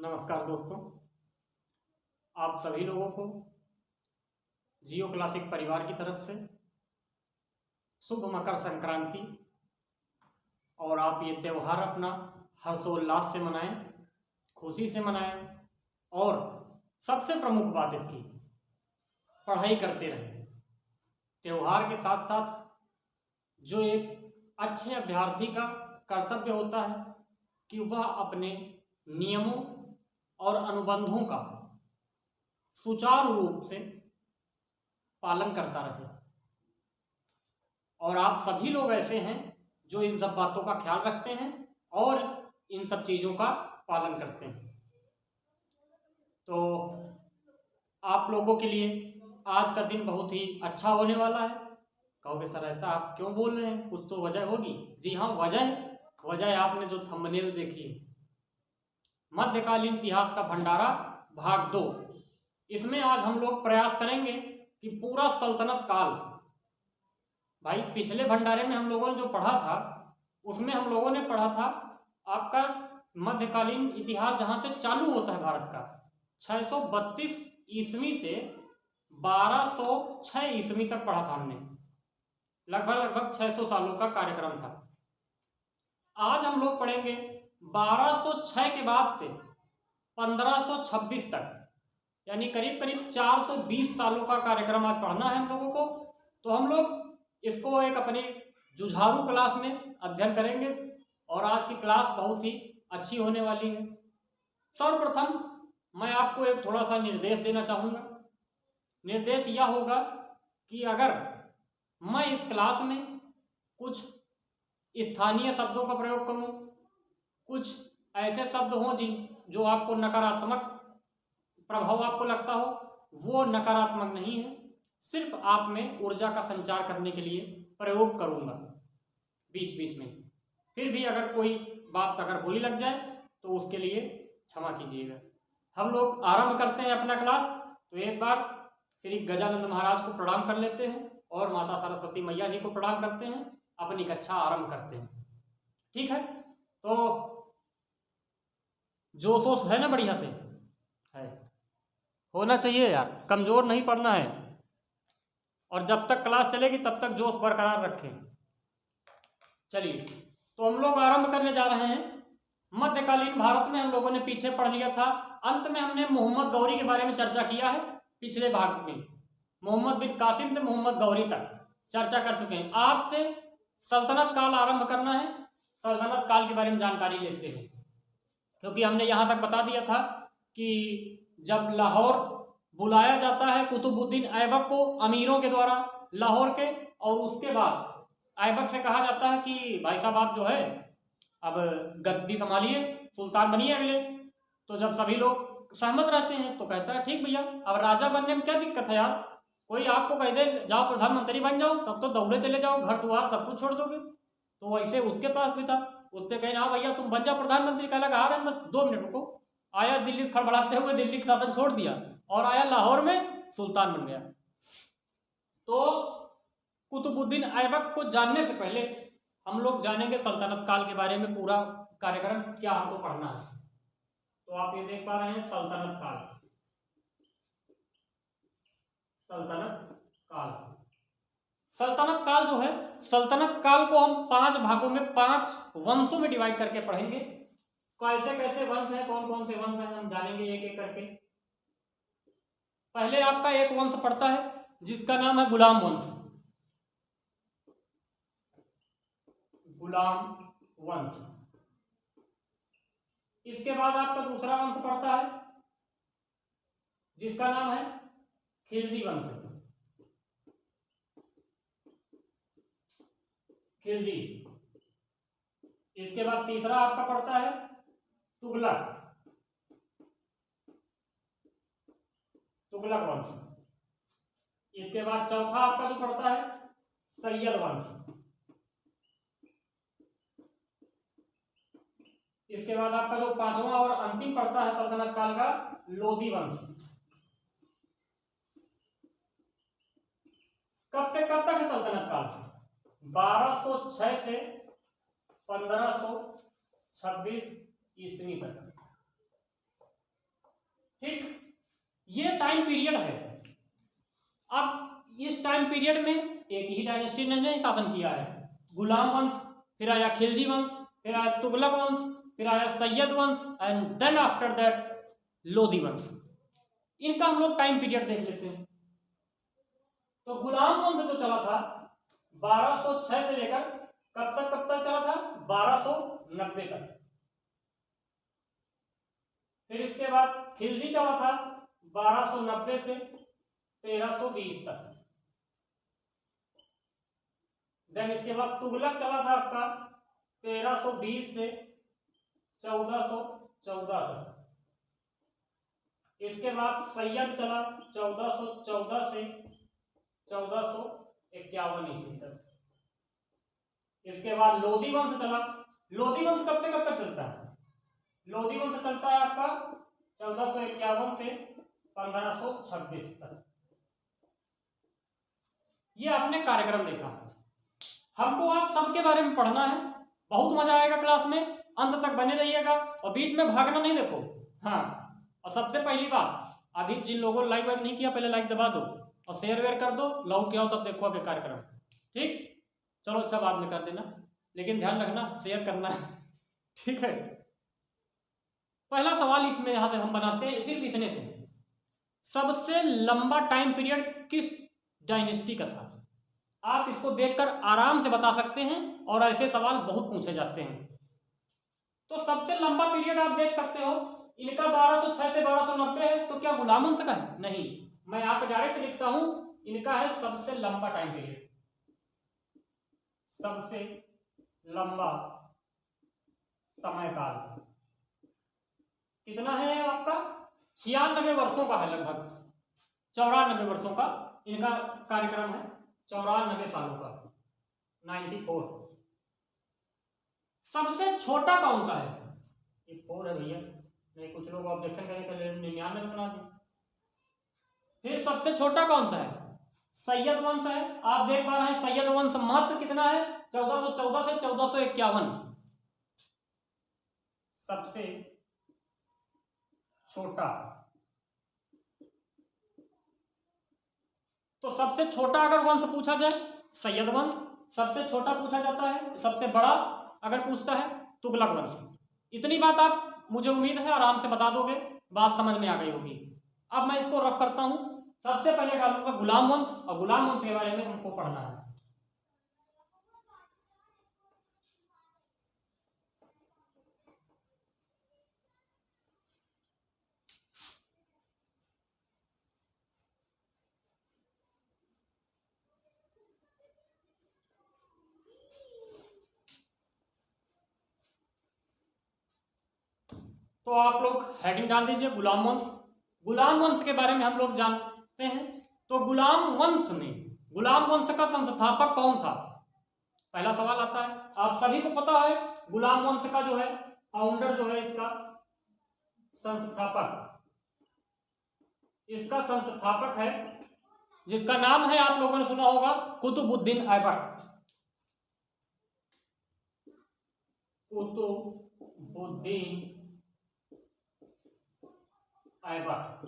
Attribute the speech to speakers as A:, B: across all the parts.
A: नमस्कार दोस्तों, आप सभी लोगों को जियो क्लासिक परिवार की तरफ से शुभ मकर संक्रांति। और आप ये त्यौहार अपना हर्षोल्लास से मनाएं, खुशी से मनाएं और सबसे प्रमुख बात इसकी, पढ़ाई करते रहें। त्यौहार के साथ साथ जो एक अच्छे अभ्यर्थी का कर्तव्य होता है कि वह अपने नियमों और अनुबंधों का सुचारू रूप से पालन करता रहे। और आप सभी लोग ऐसे हैं जो इन सब बातों का ख्याल रखते हैं और इन सब चीज़ों का पालन करते हैं। तो आप लोगों के लिए आज का दिन बहुत ही अच्छा होने वाला है। कहोगे सर ऐसा आप क्यों बोल रहे हैं, कुछ तो वजह होगी। जी हाँ, वजह आपने जो थंबनेल देखी है, मध्यकालीन इतिहास का भंडारा भाग 2। इसमें आज हम लोग प्रयास करेंगे कि पूरा सल्तनत काल, भाई पिछले भंडारे में हम लोगों ने जो पढ़ा था उसमें हम लोगों ने पढ़ा था आपका मध्यकालीन इतिहास जहां से चालू होता है भारत का 632 ईस्वी से 1206 ईस्वी तक पढ़ा था हमने। लगभग 600 सालों का कार्यक्रम था। आज हम लोग पढ़ेंगे 1206 के बाद से 1526 तक, यानी करीब करीब 420 सालों का कार्यक्रम आज पढ़ना है हम लोगों को। तो हम लोग इसको एक अपने जुझारू क्लास में अध्ययन करेंगे और आज की क्लास बहुत ही अच्छी होने वाली है। सर्वप्रथम मैं आपको एक थोड़ा सा निर्देश देना चाहूँगा। निर्देश यह होगा कि अगर मैं इस क्लास में कुछ स्थानीय शब्दों का प्रयोग करूँ, कुछ ऐसे शब्द हों जो आपको नकारात्मक प्रभाव आपको लगता हो, वो नकारात्मक नहीं है, सिर्फ आप में ऊर्जा का संचार करने के लिए प्रयोग करूँगा बीच बीच में। फिर भी अगर कोई बात अगर बुरी लग जाए तो उसके लिए क्षमा कीजिएगा। हम लोग आरंभ करते हैं अपना क्लास। तो एक बार श्री गजानंद महाराज को प्रणाम कर लेते हैं और माता सरस्वती मैया जी को प्रणाम करते हैं, अपनी कक्षा आरंभ करते हैं। ठीक है, तो जोश वोश है ना, बढ़िया से है, होना चाहिए यार, कमजोर नहीं पड़ना है। और जब तक क्लास चलेगी तब तक जोश बरकरार रखें। चलिए, तो हम लोग आरंभ करने जा रहे हैं। मध्यकालीन भारत में हम लोगों ने पीछे पढ़ लिया था। अंत में हमने मोहम्मद गौरी के बारे में चर्चा किया है। पिछले भाग में मोहम्मद बिन कासिम से मोहम्मद गौरी तक चर्चा कर चुके हैं। आज से सल्तनत काल आरंभ करना है। सल्तनत काल के बारे में जानकारी लेते हैं, क्योंकि हमने यहाँ तक बता दिया था कि जब लाहौर बुलाया जाता है कुतुबुद्दीन ऐबक को अमीरों के द्वारा लाहौर के, और उसके बाद ऐबक से कहा जाता है कि भाई साहब आप जो है अब गद्दी संभालिए, सुल्तान बनिए अगले। तो जब सभी लोग सहमत रहते हैं तो कहता है ठीक भैया, अब राजा बनने में क्या दिक्कत है यार, कोई आपको कह दे जाओ प्रधानमंत्री बन जाओ, तब तो दौड़े चले जाओ, घर द्वार सब कुछ छोड़ दोगे। तो वैसे उसके पास भी था, उससे कहे हाँ भैया तुम बन जाओ प्रधानमंत्री, का लगा रहे हैं बस 2 मिनट रुको। आया दिल्ली से खड़बड़ाते हुए, दिल्ली का शासन छोड़ दिया और आया लाहौर में सुल्तान बन गया। तो कुतुबुद्दीन ऐबक को जानने से पहले हम लोग जानेंगे सल्तनत काल के बारे में। पूरा कार्यक्रम क्या हमको पढ़ना है, तो आप ये देख पा रहे हैं सल्तनत काल। सल्तनत काल, सल्तनत काल जो है, सल्तनत काल को हम 5 भागों में 5 वंशों में डिवाइड करके पढ़ेंगे। कैसे कैसे वंश हैं, कौन कौन से वंश हैं, हम जानेंगे एक एक करके। पहले आपका एक वंश पड़ता है जिसका नाम है गुलाम वंश। गुलाम वंश। इसके बाद आपका दूसरा वंश पड़ता है जिसका नाम है खिलजी वंश। खिलजी। इसके बाद तीसरा आपका पड़ता है तुगलक। तुगलक वंश। इसके बाद चौथा आपका जो पड़ता है सैयद वंश। इसके बाद आपका जो 5वां और अंतिम पड़ता है सल्तनत काल का लोधी वंश। कब से कब तक है सल्तनत काल? 1206 से 1526 ईस्वी तक। ठीक, ये टाइम पीरियड है। अब इस टाइम पीरियड में एक ही डायनेस्टी ने शासन किया है, गुलाम वंश, फिर आया खिलजी वंश, फिर आया तुगलक वंश, फिर आया सैयद वंश, and then after that Lodi वंश। इनका हम लोग टाइम पीरियड देख लेते हैं। तो गुलाम वंश जो चला था 1206 से लेकर कब तक चला था, 1290 तक। फिर इसके बाद खिलजी चला था 1290 से 1320 तक। देन इसके बाद तुगलक चला था आपका 1320 से 1414 तक। इसके बाद सैयद चला 1414 से 1451 ईस्वी तक। इसके बाद लोधी वंश चला। लोधी वंश कब से कब तक चलता है? लोधी वंश चलता है आपका 1451 से 1526 तक। ये आपने कार्यक्रम देखा। हमको आज सबके बारे में पढ़ना है, बहुत मजा आएगा क्लास में, अंत तक बने रहिएगा और बीच में भागना नहीं। देखो हाँ, और सबसे पहली बात, अभी जिन लोगों ने लाइक वाइक नहीं किया पहले लाइक दबा दो और शेयर वेयर कर दो, लॉन्ग क्या हो तब देखो आगे कार्यक्रम। ठीक, चलो अच्छा बाद में कर देना, लेकिन ध्यान रखना शेयर करना है। ठीक है, पहला सवाल इसमें यहां से हम बनाते हैं सिर्फ इतने से, सबसे लंबा टाइम पीरियड किस डायनेस्टी का था? आप इसको देखकर आराम से बता सकते हैं और ऐसे सवाल बहुत पूछे जाते हैं। तो सबसे लंबा पीरियड आप देख सकते हो, इनका 1206 से 1290 है। तो क्या गुलाम वंश का है? नहीं, मैं यहाँ पे डायरेक्ट लिखता हूं, इनका है सबसे लंबा टाइम पीरियड, सबसे लंबा समयकाल कितना है आपका? 96 वर्षों का है, लगभग 94 वर्षों का इनका कार्यक्रम है, 94 सालों का, 94। सबसे छोटा कौन सा है? ये 4 है भैया, नहीं कुछ लोग ऑब्जेक्शन करें तो 99 बना दें। फिर सबसे छोटा कौन सा है? सैयद वंश है। आप देख पा रहे हैं सैयद वंश मात्र कितना है? 1414 से 1451। सबसे छोटा, तो सबसे छोटा अगर वंश पूछा जाए सैयद वंश, सबसे छोटा पूछा जाता है, सबसे बड़ा अगर पूछता है तुगलक वंश। इतनी बात आप, मुझे उम्मीद है आराम से बता दोगे, बात समझ में आ गई होगी। अब मैं इसको रफ करता हूं। सबसे पहले डालूंगा गुलाम वंश, और गुलाम वंश के बारे में हमको पढ़ना है। तो आप लोग हेडिंग डाल दीजिए गुलाम वंश। गुलाम वंश के बारे में हम लोग जानते हैं। तो गुलाम वंश में, गुलाम वंश का संस्थापक कौन था? पहला सवाल आता है। आप सभी को पता है गुलाम वंश का जो है फाउंडर, जो है इसका संस्थापक, इसका संस्थापक है जिसका नाम है, आप लोगों ने सुना होगा, कुतुबुद्दीन ऐबक। कुतुबुद्दीन ऐबक,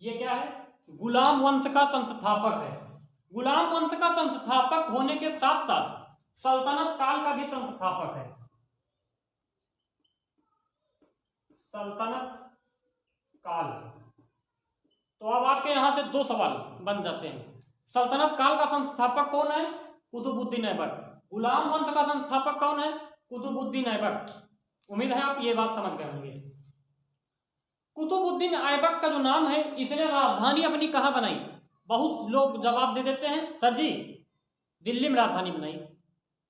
A: ये क्या है? गुलाम वंश का संस्थापक है। गुलाम वंश का संस्थापक होने के साथ साथ सल्तनत काल का भी संस्थापक है। सल्तनत काल। तो अब आपके यहां से 2 सवाल बन जाते हैं। सल्तनत काल का संस्थापक कौन है? कुतुबुद्दीन ऐबक। गुलाम वंश का संस्थापक कौन है? कुतुबुद्दीन ऐबक। उम्मीद है आप ये बात समझ गए होंगे। कुतुबुद्दीन ऐबक का जो नाम है, इसने राजधानी अपनी कहाँ बनाई? बहुत लोग जवाब दे देते हैं सर जी दिल्ली में राजधानी बनाई,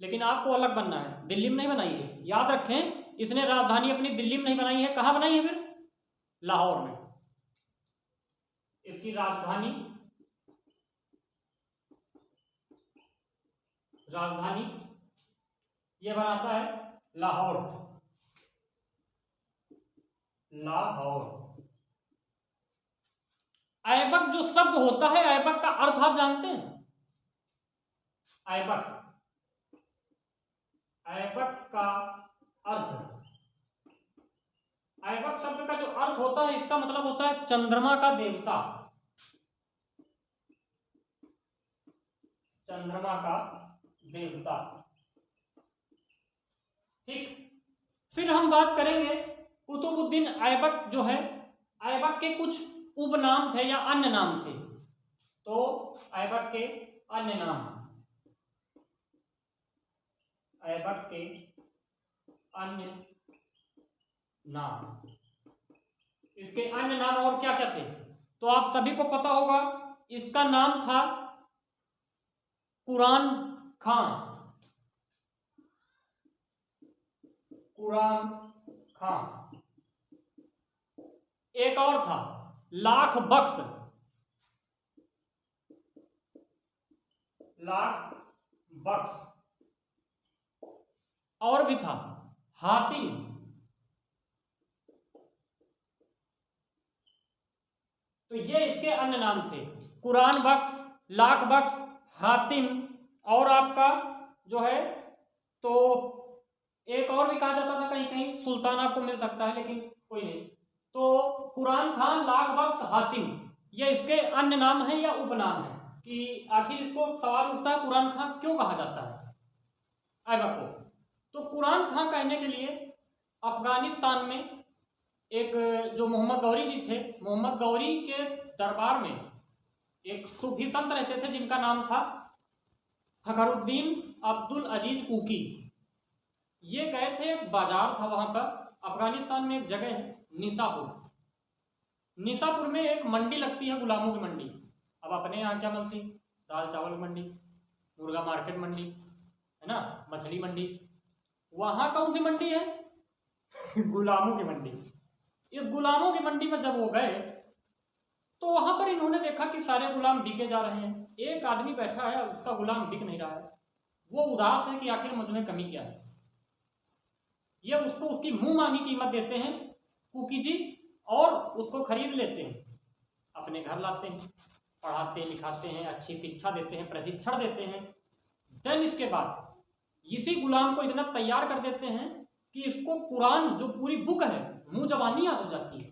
A: लेकिन आपको अलग बनना है, दिल्ली में नहीं बनाई है। याद रखें, इसने राजधानी अपनी दिल्ली में नहीं बनाई है। कहाँ बनाई है फिर? लाहौर में। इसकी राजधानी ये बनाता है लाहौर। लाहौर। ऐबक जो शब्द होता है, ऐबक का अर्थ आप जानते हैं? ऐबक, ऐबक का अर्थ ऐबक शब्द का जो अर्थ होता है, इसका मतलब होता है चंद्रमा का देवता, चंद्रमा का देवता। ठीक, फिर हम बात करेंगे कुतुबुद्दीन ऐबक जो है, ऐबक के कुछ उपनाम थे या अन्य नाम थे। तो ऐबक के अन्य नाम, ऐबक के अन्य नाम, इसके अन्य नाम और क्या क्या थे? तो आप सभी को पता होगा, इसका नाम था कुरान खां, कुरान खां। एक और था लाख बख्श, लाख बख्श। और भी था हातिम, तो ये इसके अन्य नाम थे, कुरान बख्श, लाख बख्श, हातिम, और आपका जो है तो एक और भी कहा जाता था, कहीं कहीं सुल्तान आपको मिल सकता है, लेकिन कोई नहीं। तो कुरान खान, लाख बख्श, हातिम, ये इसके अन्य नाम है या उपनाम है, कि आखिर इसको सवाल उठता है कुरान खां क्यों कहा जाता है ऐबक को। तो कुरान खां कहने के लिए अफगानिस्तान में एक जो मोहम्मद गौरी जी थे, मोहम्मद गौरी के दरबार में एक सूफी संत रहते थे जिनका नाम था फखरुद्दीन अब्दुल अजीज कुकी। ये गए थे, एक बाजार था वहां पर, अफगानिस्तान में एक जगह है निसापुर, निसापुर में एक मंडी लगती है, गुलामों की मंडी। अब अपने यहाँ क्या मिलती, दाल चावल की मंडी, मुर्गा मार्केट मंडी है ना, मछली मंडी। वहां कौन सी मंडी है? गुलामों की मंडी। इस गुलामों की मंडी में जब वो गए तो वहां पर इन्होंने देखा कि सारे गुलाम बिके जा रहे हैं, एक आदमी बैठा है, उसका गुलाम बिक नहीं रहा है। वो उदास है कि आखिर मुझ में कमी क्या है। ये उसको उसकी मुंह मांगी कीमत देते हैं कुकी जी, और उसको खरीद लेते हैं, अपने घर लाते हैं, पढ़ाते लिखाते हैं, अच्छी शिक्षा देते हैं, प्रशिक्षण देते हैं। देन इसके बाद इसी गुलाम को इतना तैयार कर देते हैं कि इसको कुरान जो पूरी बुक है मुंह जबानी याद हो जाती है।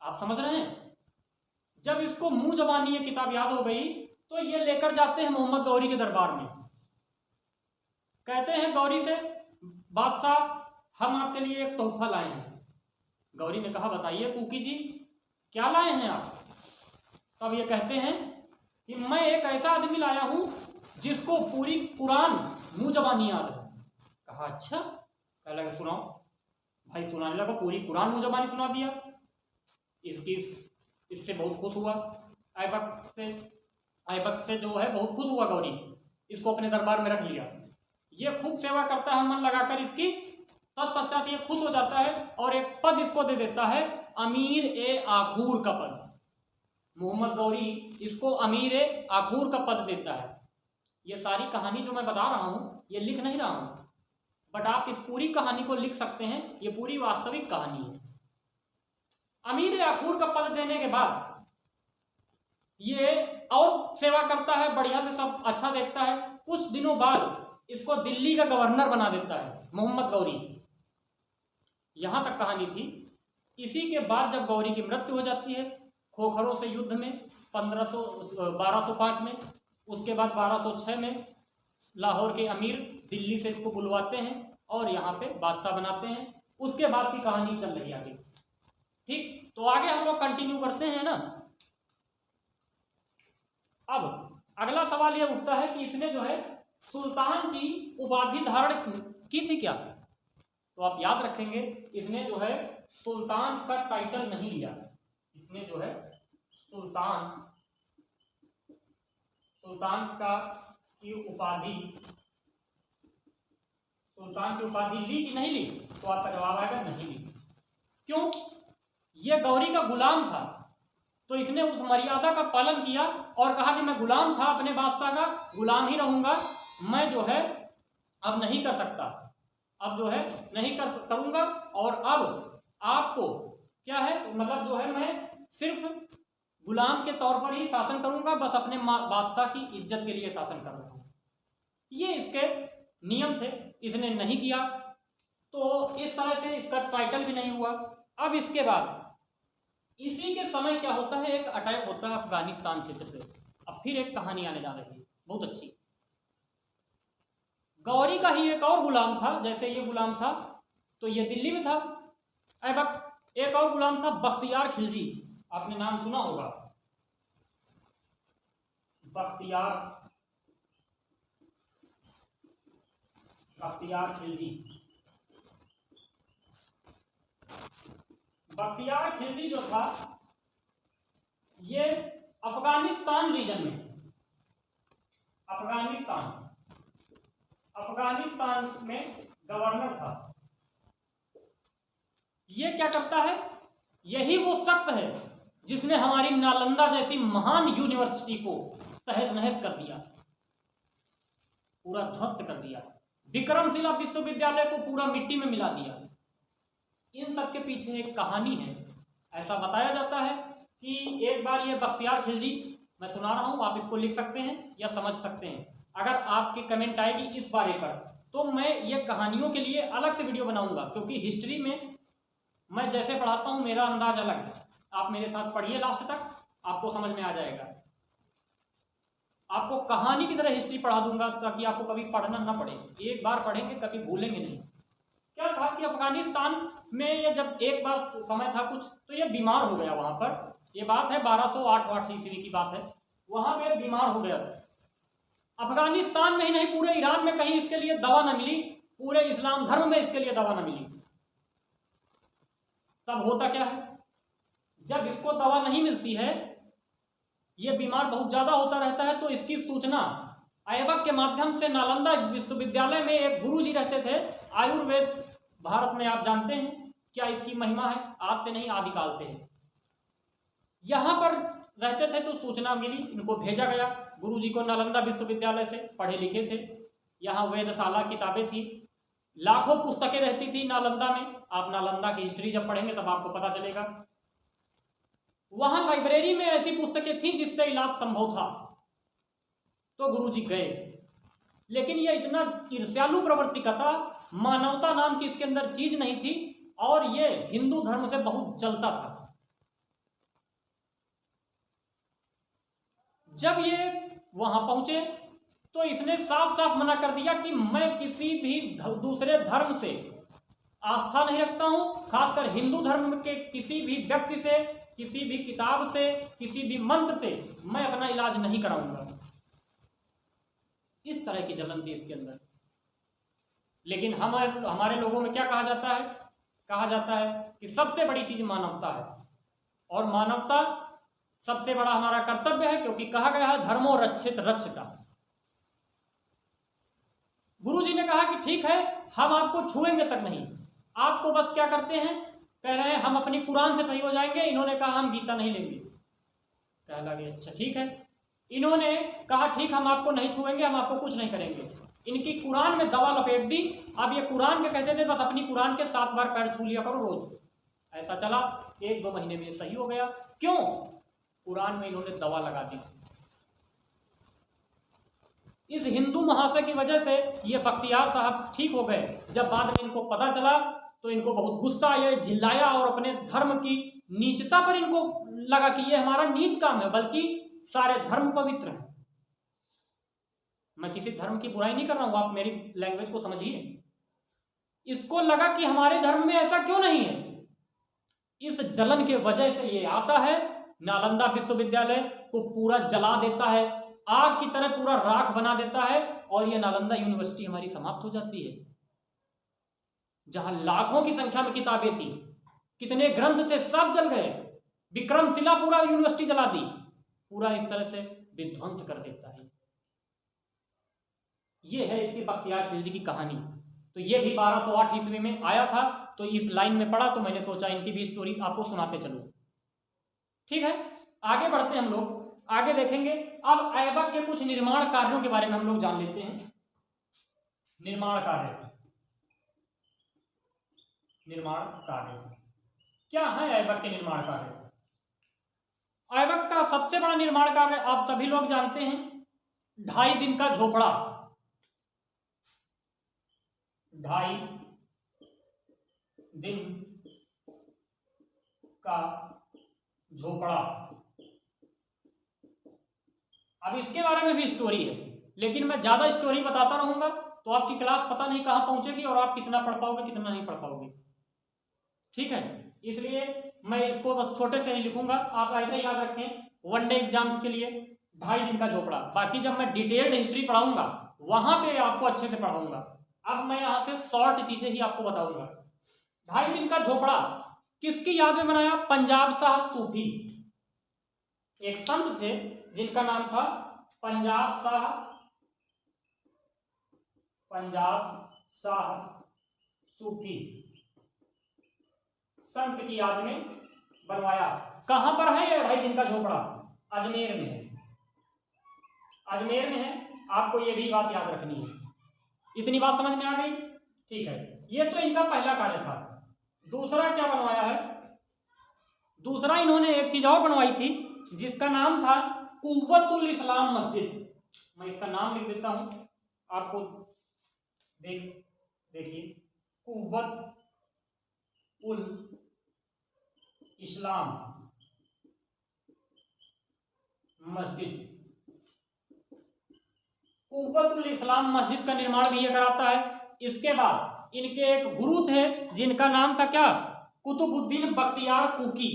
A: आप समझ रहे हैं? जब इसको मुंह जबानी ये किताब याद हो गई तो ये लेकर जाते हैं मोहम्मद गौरी के दरबार में। कहते हैं गौरी से, बादशाह हम आपके लिए एक तोहफा लाए हैं। गौरी ने कहा बताइए कुकी जी क्या लाए हैं आप? तब ये कहते हैं कि मैं एक ऐसा आदमी लाया हूं जिसको पूरी कुरान मुंह जबानी याद है। कहा अच्छा, कह लगा सुनाओ। भाई सुनाने लगा, पूरी कुरान मुंह जबानी सुना दिया। इससे बहुत खुश हुआ ऐबक से जो है बहुत खुश हुआ गौरी, इसको अपने दरबार में रख लिया। ये खूब सेवा करता है मन लगाकर इसकी। तत्पश्चात ये खुश हो जाता है और एक पद इसको दे देता है, अमीर ए आखूर का पद। मोहम्मद गौरी इसको अमीर ए आखूर का पद देता है। ये सारी कहानी जो मैं बता रहा हूँ ये लिख नहीं रहा हूँ, बट आप इस पूरी कहानी को लिख सकते हैं, ये पूरी वास्तविक कहानी है। अमीर आखूर का पद देने के बाद ये और सेवा करता है, बढ़िया से सब अच्छा देखता है। कुछ दिनों बाद इसको दिल्ली का गवर्नर बना देता है मोहम्मद गौरी। यहां तक कहानी थी। इसी के बाद जब गौरी की मृत्यु हो जाती है खोखरों से युद्ध में 1205 में, उसके बाद 1206 में लाहौर के अमीर दिल्ली से इसको बुलवाते हैं और यहाँ पे बादशाह बनाते हैं। उसके बाद की कहानी चल रही है आगे। ठीक, तो आगे हम लोग कंटिन्यू करते हैं ना। अब अगला सवाल यह उठता है कि इसने जो है सुल्तान की उपाधि धारण की थी क्या? तो आप याद रखेंगे इसने जो है सुल्तान का टाइटल नहीं लिया। इसने जो है सुल्तान का की उपाधि, सुल्तान की उपाधि ली कि नहीं ली? तो आपका जवाब आएगा नहीं ली। क्यों? यह गौरी का गुलाम था, तो इसने उस मर्यादा का पालन किया और कहा कि मैं गुलाम था, अपने बादशाह का गुलाम ही रहूंगा, मैं जो है अब नहीं कर सकता, अब जो है नहीं करूंगा। और अब आपको क्या है, मतलब जो है मैं सिर्फ गुलाम के तौर पर ही शासन करूंगा, बस अपने बादशाह की इज्जत के लिए शासन कर रहा हूं। ये इसके नियम थे, इसने नहीं किया। तो इस तरह से इसका टाइटल भी नहीं हुआ। अब इसके बाद इसी के समय क्या होता है, एक अटैक होता है अफगानिस्तान क्षेत्र से। अब फिर एक कहानी आने जा रही है बहुत अच्छी। गौरी का ही एक और गुलाम था, जैसे ये गुलाम था तो ये दिल्ली में था। अब एक और गुलाम था बख्तियार खिलजी, आपने नाम सुना होगा, बख्तियार खिलजी। बख्तियार खिलजी जो था ये अफगानिस्तान रीजन में, अफगानिस्तान में गवर्नर था। ये क्या करता है, यही वो शख्स है जिसने हमारी नालंदा जैसी महान यूनिवर्सिटी को तहस नहस कर दिया, पूरा ध्वस्त कर दिया। विक्रमशिला विश्वविद्यालय को पूरा मिट्टी में मिला दिया। इन सब के पीछे एक कहानी है। ऐसा बताया जाता है कि एक बार ये बख्तियार खिलजी, मैं सुना रहा हूं, आप इसको लिख सकते हैं या समझ सकते हैं। अगर आपके कमेंट आएगी इस बारे पर तो मैं ये कहानियों के लिए अलग से वीडियो बनाऊंगा, क्योंकि हिस्ट्री में मैं जैसे पढ़ाता हूं मेरा अंदाज अलग है। आप मेरे साथ पढ़िए लास्ट तक, आपको समझ में आ जाएगा। आपको कहानी की तरह हिस्ट्री पढ़ा दूंगा ताकि आपको कभी पढ़ना ना पड़े। एक बार पढ़ेंगे कभी भूलेंगे नहीं। क्या था कि अफगानिस्तान में ये जब एक बार समय था कुछ, तो ये बीमार हो गया। वहां पर ये बात है 1208 ईस्वी की बात है। वहां पे बीमार हो गया। अफगानिस्तान में ही नहीं, पूरे ईरान में कहीं इसके लिए दवा न मिली, पूरे इस्लाम धर्म में इसके लिए दवा न मिली। तब होता क्या है, जब इसको दवा नहीं मिलती है, ये बीमार बहुत ज्यादा होता रहता है, तो इसकी सूचना ऐबक के माध्यम से नालंदा विश्वविद्यालय में एक गुरुजी रहते थे। आयुर्वेद भारत में आप जानते हैं क्या इसकी महिमा है, आज से नहीं आदिकाल से है। यहां पर रहते थे तो सूचना मिली, इनको भेजा गया गुरुजी को नालंदा विश्वविद्यालय से। पढ़े लिखे थे, यहाँ वेदशाला किताबें थी, लाखों पुस्तकें रहती थी नालंदा में। आप नालंदा की हिस्ट्री जब पढ़ेंगे तब आपको पता चलेगा। वहां लाइब्रेरी में ऐसी पुस्तकें थी जिससे इलाज संभव था। तो गुरुजी गए, लेकिन यह इतना ईर्ष्यालु प्रवृत्ति का था, मानवता नाम की इसके अंदर चीज नहीं थी, और ये हिंदू धर्म से बहुत जलता था। जब ये वहां पहुंचे तो इसने साफ साफ मना कर दिया कि मैं किसी भी दूसरे धर्म से आस्था नहीं रखता हूं, खासकर हिंदू धर्म के किसी भी व्यक्ति से, किसी भी किताब से, किसी भी मंत्र से मैं अपना इलाज नहीं कराऊंगा। इस तरह की जलन थी इसके अंदर। लेकिन हमारे लोगों में क्या कहा जाता है, कहा जाता है कि सबसे बड़ी चीज मानवता है, और मानवता सबसे बड़ा हमारा कर्तव्य है, क्योंकि कहा गया है धर्मो रक्षित रक्षिता। गुरुजी ने कहा कि ठीक है, हम आपको छुएंगे तक नहीं, आपको बस क्या करते हैं, कह रहे हैं हम अपनी कुरान से सही हो जाएंगे। इन्होंने कहा हम गीता नहीं लेंगे। कह लगे अच्छा ठीक है। इन्होंने कहा ठीक, हम आपको नहीं छुएंगे, हम आपको कुछ नहीं करेंगे। इनकी कुरान में दवा लपेट दी। अब ये कुरान के कहते थे बस अपनी कुरान के 7 बार पैर छू लिया करो रोज। ऐसा चला, 1-2 महीने में सही हो गया। क्यों? कुरान में इन्होंने दवा लगा दी। इस हिंदू महाशय की वजह से ये बख्तियार साहब ठीक हो गए। जब बाद में इनको पता चला तो इनको बहुत गुस्सा आया, झिल्लाया, और अपने धर्म की नीचता पर इनको लगा कि ये हमारा नीच काम है, बल्कि सारे धर्म पवित्र हैं। मैं किसी धर्म की बुराई नहीं कर रहा हूं, आप मेरी लैंग्वेज को समझिए। इसको लगा कि हमारे धर्म में ऐसा क्यों नहीं है। इस जलन के वजह से ये आता है, नालंदा विश्वविद्यालय को पूरा जला देता है, आग की तरह पूरा राख बना देता है, और ये नालंदा यूनिवर्सिटी हमारी समाप्त हो जाती है। जहां लाखों की संख्या में किताबें थी, कितने ग्रंथ थे, सब जल गए। विक्रमशिला पूरा यूनिवर्सिटी जला दी, पूरा इस तरह से विध्वंस कर देता है। ये है इसकी बख्तियार खिलजी की कहानी। तो ये भी 1208 ईस्वी में आया था, तो इस लाइन में पढ़ा तो मैंने सोचा इनकी भी स्टोरी आपको सुनाते चलूं। ठीक है, आगे बढ़ते हैं हम लोग, आगे देखेंगे। अब ऐबक के कुछ निर्माण कार्यों के बारे में हम लोग जान लेते हैं। निर्माण कार्य क्या है ऐबक के निर्माण कार्य? ऐबक का सबसे बड़ा निर्माण कार्य आप सभी लोग जानते हैं, 2.5 दिन का झोपड़ा। 2.5 दिन का झोपड़ा। अब इसके बारे में भी स्टोरी है, लेकिन मैं ज्यादा स्टोरी बताता रहूंगा तो आपकी क्लास पता नहीं कहां पहुंचेगी और आप कितना पढ़ पाओगे कितना नहीं पढ़ पाओगे। ठीक है, इसलिए मैं इसको बस छोटे से ही लिखूंगा, आप ऐसे ही याद रखें वनडे एग्जाम्स के लिए 2.5 दिन का झोपड़ा। बाकी जब मैं डिटेल्ड हिस्ट्री पढ़ाऊंगा वहां पे आपको अच्छे से पढ़ाऊंगा। अब मैं यहां से शॉर्ट चीजें ही आपको बताऊंगा। 2.5 दिन का झोपड़ा किसकी याद में बनाया? पंजाब शाह सूफी, एक संत थे जिनका नाम था पंजाब शाह सूफी, संत की याद में बनवाया। कहां पर है ये 2.5 दिन का झोपड़ा? अजमेर में है, अजमेर में है। आपको ये भी बात याद रखनी है। इतनी बात समझ में आ गई? ठीक है, ये तो इनका पहला कार्य था। दूसरा क्या बनवाया है? दूसरा इन्होंने एक चीज और बनवाई थी जिसका नाम था कुव्वतुल इस्लाम मस्जिद। मैं इसका नाम लिख देता हूं आपको, देखिए कुव्वतुल इस्लाम मस्जिद। कुव्वतुल इस्लाम मस्जिद का निर्माण भी ये कराता है। इसके बाद इनके एक गुरु थे जिनका नाम था क्या? कुतुबुद्दीन बख्तियार कुकी।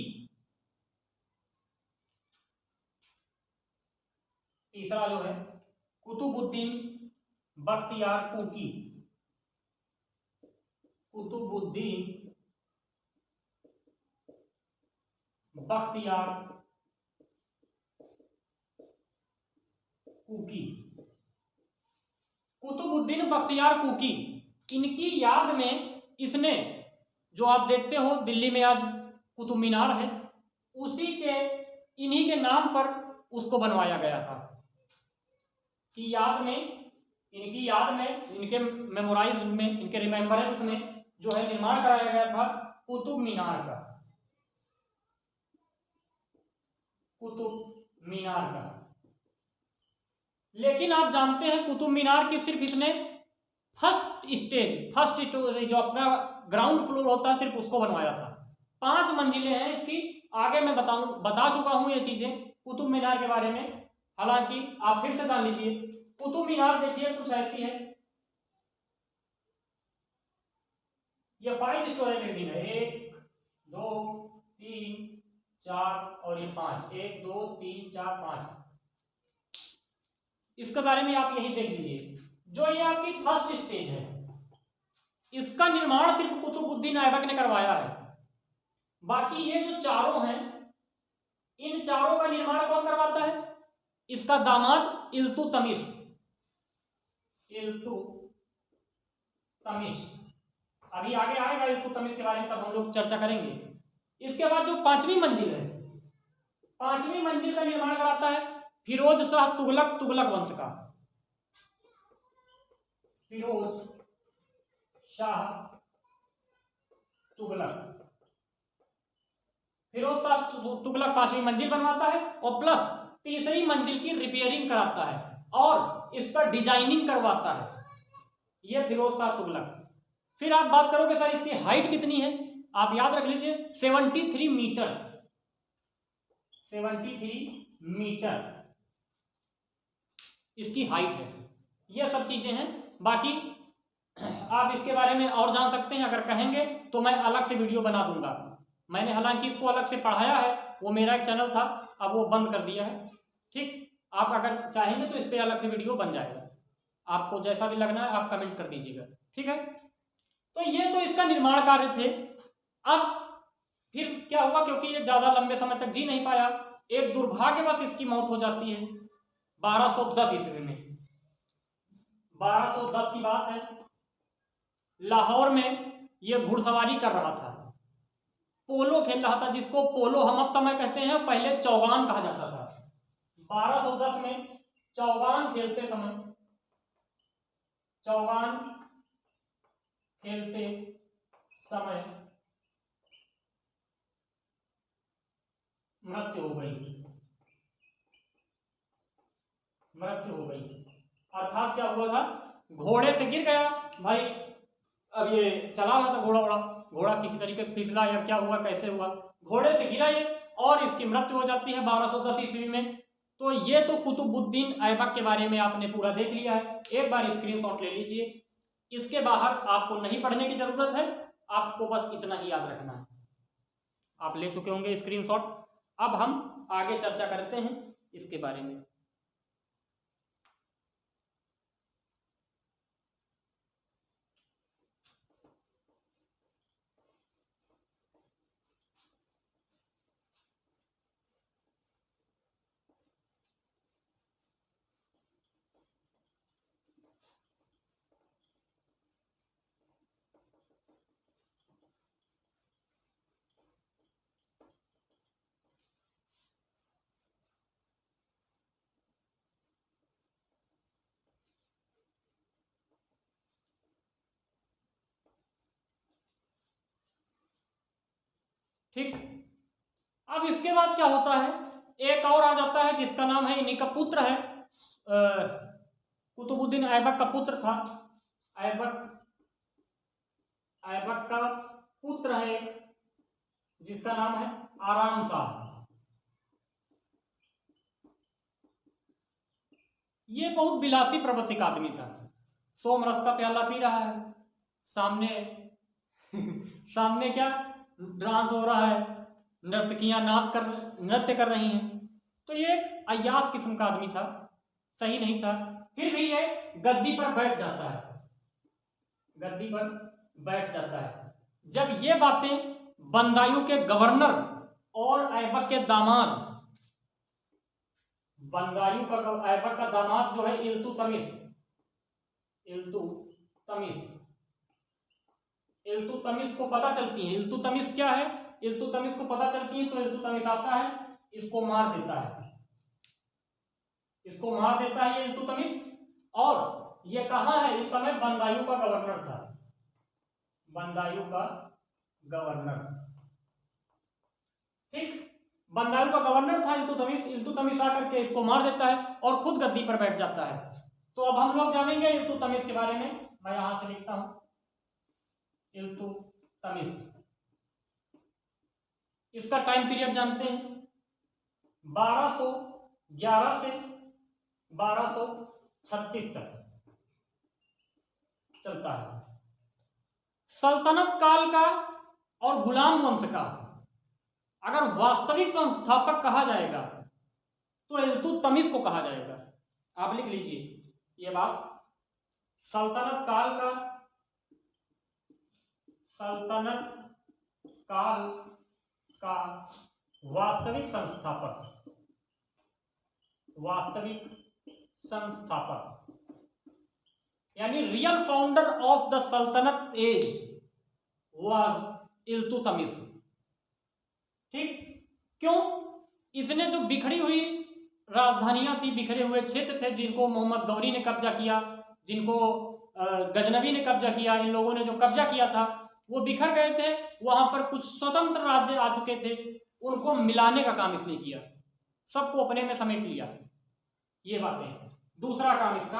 A: तीसरा जो है कुतुबुद्दीन बख्तियार कुकी, कुतुबुद्दीन बख्तियार कुकी, कुतुबुद्दीन बख्तियार कुकी, इनकी याद में इसने जो आप देखते हो दिल्ली में आज कुतुब मीनार है, उसी के इन्हीं के नाम पर उसको बनवाया गया था। कि याद में, इनकी याद में, इनके मेमोराइज में, इनके रिमेम्बरेंस में जो है निर्माण कराया गया था कुतुब मीनार का, कुतुब मीनार का। लेकिन आप जानते हैं कुतुब मीनार की सिर्फ इसने फर्स्ट स्टेज जो अपना ग्राउंड फ्लोर होता है सिर्फ उसको बनवाया था। 5 मंजिलें हैं इसकी, आगे मैं बता चुका हूं ये चीजें कुतुब मीनार के बारे में। हालांकि आप फिर से जान लीजिए, कुतुब मीनार देखिए कुछ ऐसी है। ये 5 स्टोरी बिल्डिंग है, 1 2 3 4 और ये 5, 1 2 3 4 5। इसके बारे में आप यही देख लीजिए। जो ये आपकी फर्स्ट स्टेज है, इसका निर्माण सिर्फ कुतुबुद्दीन ऐबक ने करवाया है। बाकी ये जो चारों हैं, इन चारों का निर्माण कौन करवाता है? इसका दामाद इल्तुतमिश। अभी आगे आएगा इल्तुतमिश के बारे में, तब हम लोग चर्चा करेंगे। इसके बाद जो 5वीं मंजिल है, 5वीं मंजिल का निर्माण कराता है फिरोज शाह तुगलक, तुगलक वंश का। फिरोज शाह तुगलक, फिरोज शाह तुगलक 5वीं मंजिल बनवाता है और प्लस 3री मंजिल की रिपेयरिंग कराता है और इस पर डिजाइनिंग करवाता है, यह फिरोज शाह तुगलक। फिर आप बात करोगे सर इसकी हाइट कितनी है, आप याद रख लीजिए 73 मीटर, 73 मीटर इसकी हाइट है। ये सब चीजें हैं। बाकी आप इसके बारे में और जान सकते हैं, अगर कहेंगे तो मैं अलग से वीडियो बना दूंगा। मैंने हालांकि इसको अलग से पढ़ाया है, वो मेरा एक चैनल था, अब वो बंद कर दिया है। ठीक, आप अगर चाहेंगे तो इस पर अलग से वीडियो बन जाएगा। आपको जैसा भी लगना है आप कमेंट कर दीजिएगा। ठीक है, तो ये तो इसका निर्माण कार्य थे। अब फिर क्या हुआ, क्योंकि ये ज्यादा लंबे समय तक जी नहीं पाया, एक दुर्भाग्यवश इसकी मौत हो जाती है 1210 ईस्वी में। 1210 की बात है, लाहौर में ये घुड़सवारी कर रहा था, पोलो खेल रहा था, जिसको पोलो हम अब समय कहते हैं, पहले चौगान कहा जाता था। 1210 में चौगान खेलते समय मृत्यु हो गई। अर्थात क्या हुआ था, घोड़े से गिर गया भाई, अब ये चला रहा था घोड़ा वोड़ा, घोड़ा किसी तरीके से फिसला या क्या हुआ, कैसे हुआ, घोड़े से गिरा ये और इसकी मृत्यु हो जाती है 1210 ईस्वी में। तो ये तो कुतुबुद्दीन ऐबक के बारे में आपने पूरा देख लिया है, एक बार स्क्रीनशॉट ले लीजिए। इसके बाहर आपको नहीं पढ़ने की जरूरत है, आपको बस इतना ही याद रखना है। आप ले चुके होंगे स्क्रीनशॉट। अब हम आगे चर्चा करते हैं इसके बारे में। ठीक, अब इसके बाद क्या होता है, एक और आ जाता है जिसका नाम है, इन्हीं का पुत्र है, कुतुबुद्दीन ऐबक का पुत्र था, ऐबक का पुत्र है एक, जिसका नाम है आराम शाह। ये बहुत विलासी प्रवृत्ति का आदमी था, सोमरस का प्याला पी रहा है, सामने सामने क्या डांस हो रहा है, नर्तकियां नृत्य कर रही हैं। तो ये एक अय्यास किस्म का आदमी था, सही नहीं था। फिर भी ये गद्दी पर बैठ जाता है, गद्दी पर बैठ जाता है। जब ये बातें बंदायूं के गवर्नर और ऐबक के दामाद, बंदायूं का ऐबक का दामाद जो है इल्तुतमिश को पता चलती है, इल्तुतमिश क्या है, इल्तुतमिश को पता चलती है, तो इल्तुतमिश आता है, इसको मार देता है, इसको मार देता है ये इल्तुतमिश। और ये कहां है, इस समय बंदायूं का गवर्नर था, बंदायूं का गवर्नर। ठीक, बंदायूं का गवर्नर था इल्तुतमिश आकर के इसको मार देता है और खुद गद्दी पर बैठ जाता है। तो अब हम लोग जानेंगे इल्तुतमिश के बारे में। मैं यहां से लिखता हूं इल्तुतमिश। इसका टाइम पीरियड जानते हैं, 1211 से 1236 तक चलता है। सल्तनत काल का और गुलाम वंश का अगर वास्तविक संस्थापक कहा जाएगा तो इल्तुतमिश को कहा जाएगा। आप लिख लीजिए ये बात, सल्तनत काल का वास्तविक संस्थापक यानी रियल फाउंडर ऑफ द सल्तनत एज वाज इल्तुतमिश। ठीक, क्यों? इसने जो बिखरी हुई राजधानियां थी, बिखरे हुए क्षेत्र थे, जिनको मोहम्मद गौरी ने कब्जा किया, जिनको गजनबी ने कब्जा किया, इन लोगों ने जो कब्जा किया था वो बिखर गए थे, वहां पर कुछ स्वतंत्र राज्य आ चुके थे, उनको मिलाने का काम इसने किया, सबको अपने में समेट लिया। ये बातें। दूसरा काम इसका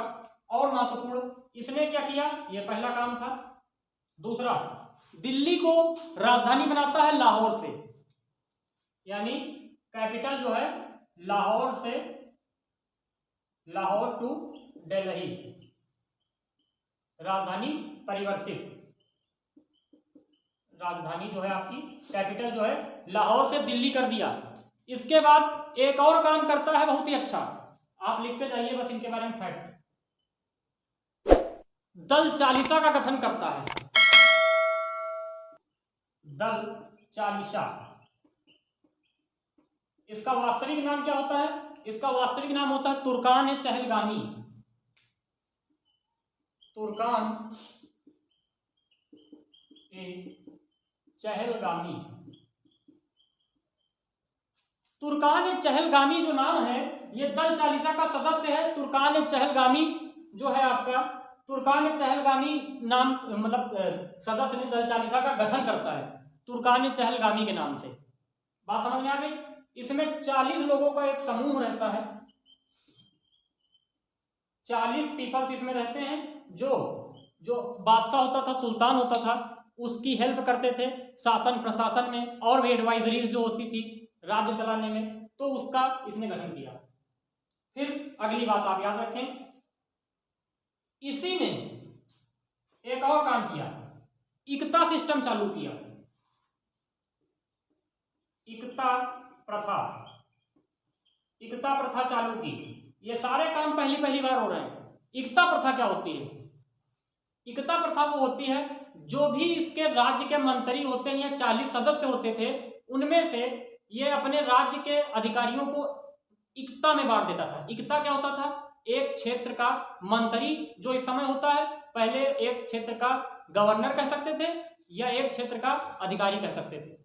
A: और महत्वपूर्ण, इसने क्या किया, ये पहला काम था। दूसरा, दिल्ली को राजधानी बनाता है लाहौर से, यानी कैपिटल जो है लाहौर टू दिल्ली, राजधानी परिवर्तित, राजधानी जो है आपकी कैपिटल जो है लाहौर से दिल्ली कर दिया। इसके बाद एक और काम करता है बहुत ही अच्छा, आप लिखते जाइए बस इनके बारे में फैक्ट। दल चालीसा का गठन करता है, दल चालीसा। इसका वास्तविक नाम क्या होता है? इसका वास्तविक नाम होता है तुर्कान चहलगामी, तुर्कान चहलगामी। तुर्कान चहलगामी जो नाम है ये दल चालीसा का सदस्य है। तुर्कान चहलगामी जो है आपका, तुर्कान चहलगामी नाम मतलब सदस्य ने दल चालीसा का गठन करता है तुर्कान चहलगामी के नाम से। बात समझ में आ गई? इसमें 40 लोगों का एक समूह रहता है, 40 पीपल्स इसमें रहते हैं। जो बादशाह होता था, सुल्तान होता था, उसकी हेल्प करते थे शासन प्रशासन में, और भी एडवाइजरीज जो होती थी राज्य चलाने में, तो उसका इसने गठन किया। फिर अगली बात आप याद रखें, इसी ने एक और काम किया, इकता सिस्टम चालू किया। इकता प्रथा चालू की। ये सारे काम पहली बार हो रहे हैं। इकता प्रथा क्या होती है? इकता प्रथा वो होती है जो भी इसके राज्य के मंत्री होते हैं या 40 सदस्य होते थे, उनमें से ये अपने राज्य के अधिकारियों को इकता में बांट देता था। इकता क्या होता था? एक क्षेत्र का मंत्री जो इस समय होता है, पहले एक क्षेत्र का गवर्नर कह सकते थे या एक क्षेत्र का अधिकारी कह सकते थे।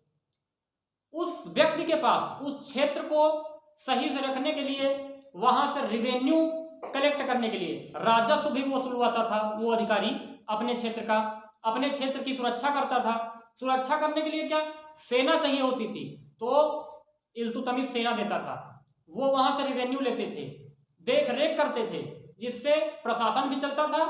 A: उस व्यक्ति के पास उस क्षेत्र को सही से रखने के लिए, वहां से रिवेन्यू कलेक्ट करने के लिए राजस्व भी वसूलवाता था वो अधिकारी अपने क्षेत्र का, अपने क्षेत्र की सुरक्षा करता था। सुरक्षा करने के लिए क्या सेना चाहिए होती थी, तो इल्तुतमिश सेना देता था। वो वहां से रिवेन्यू लेते थे, देख रेख करते थे, जिससे प्रशासन भी चलता था।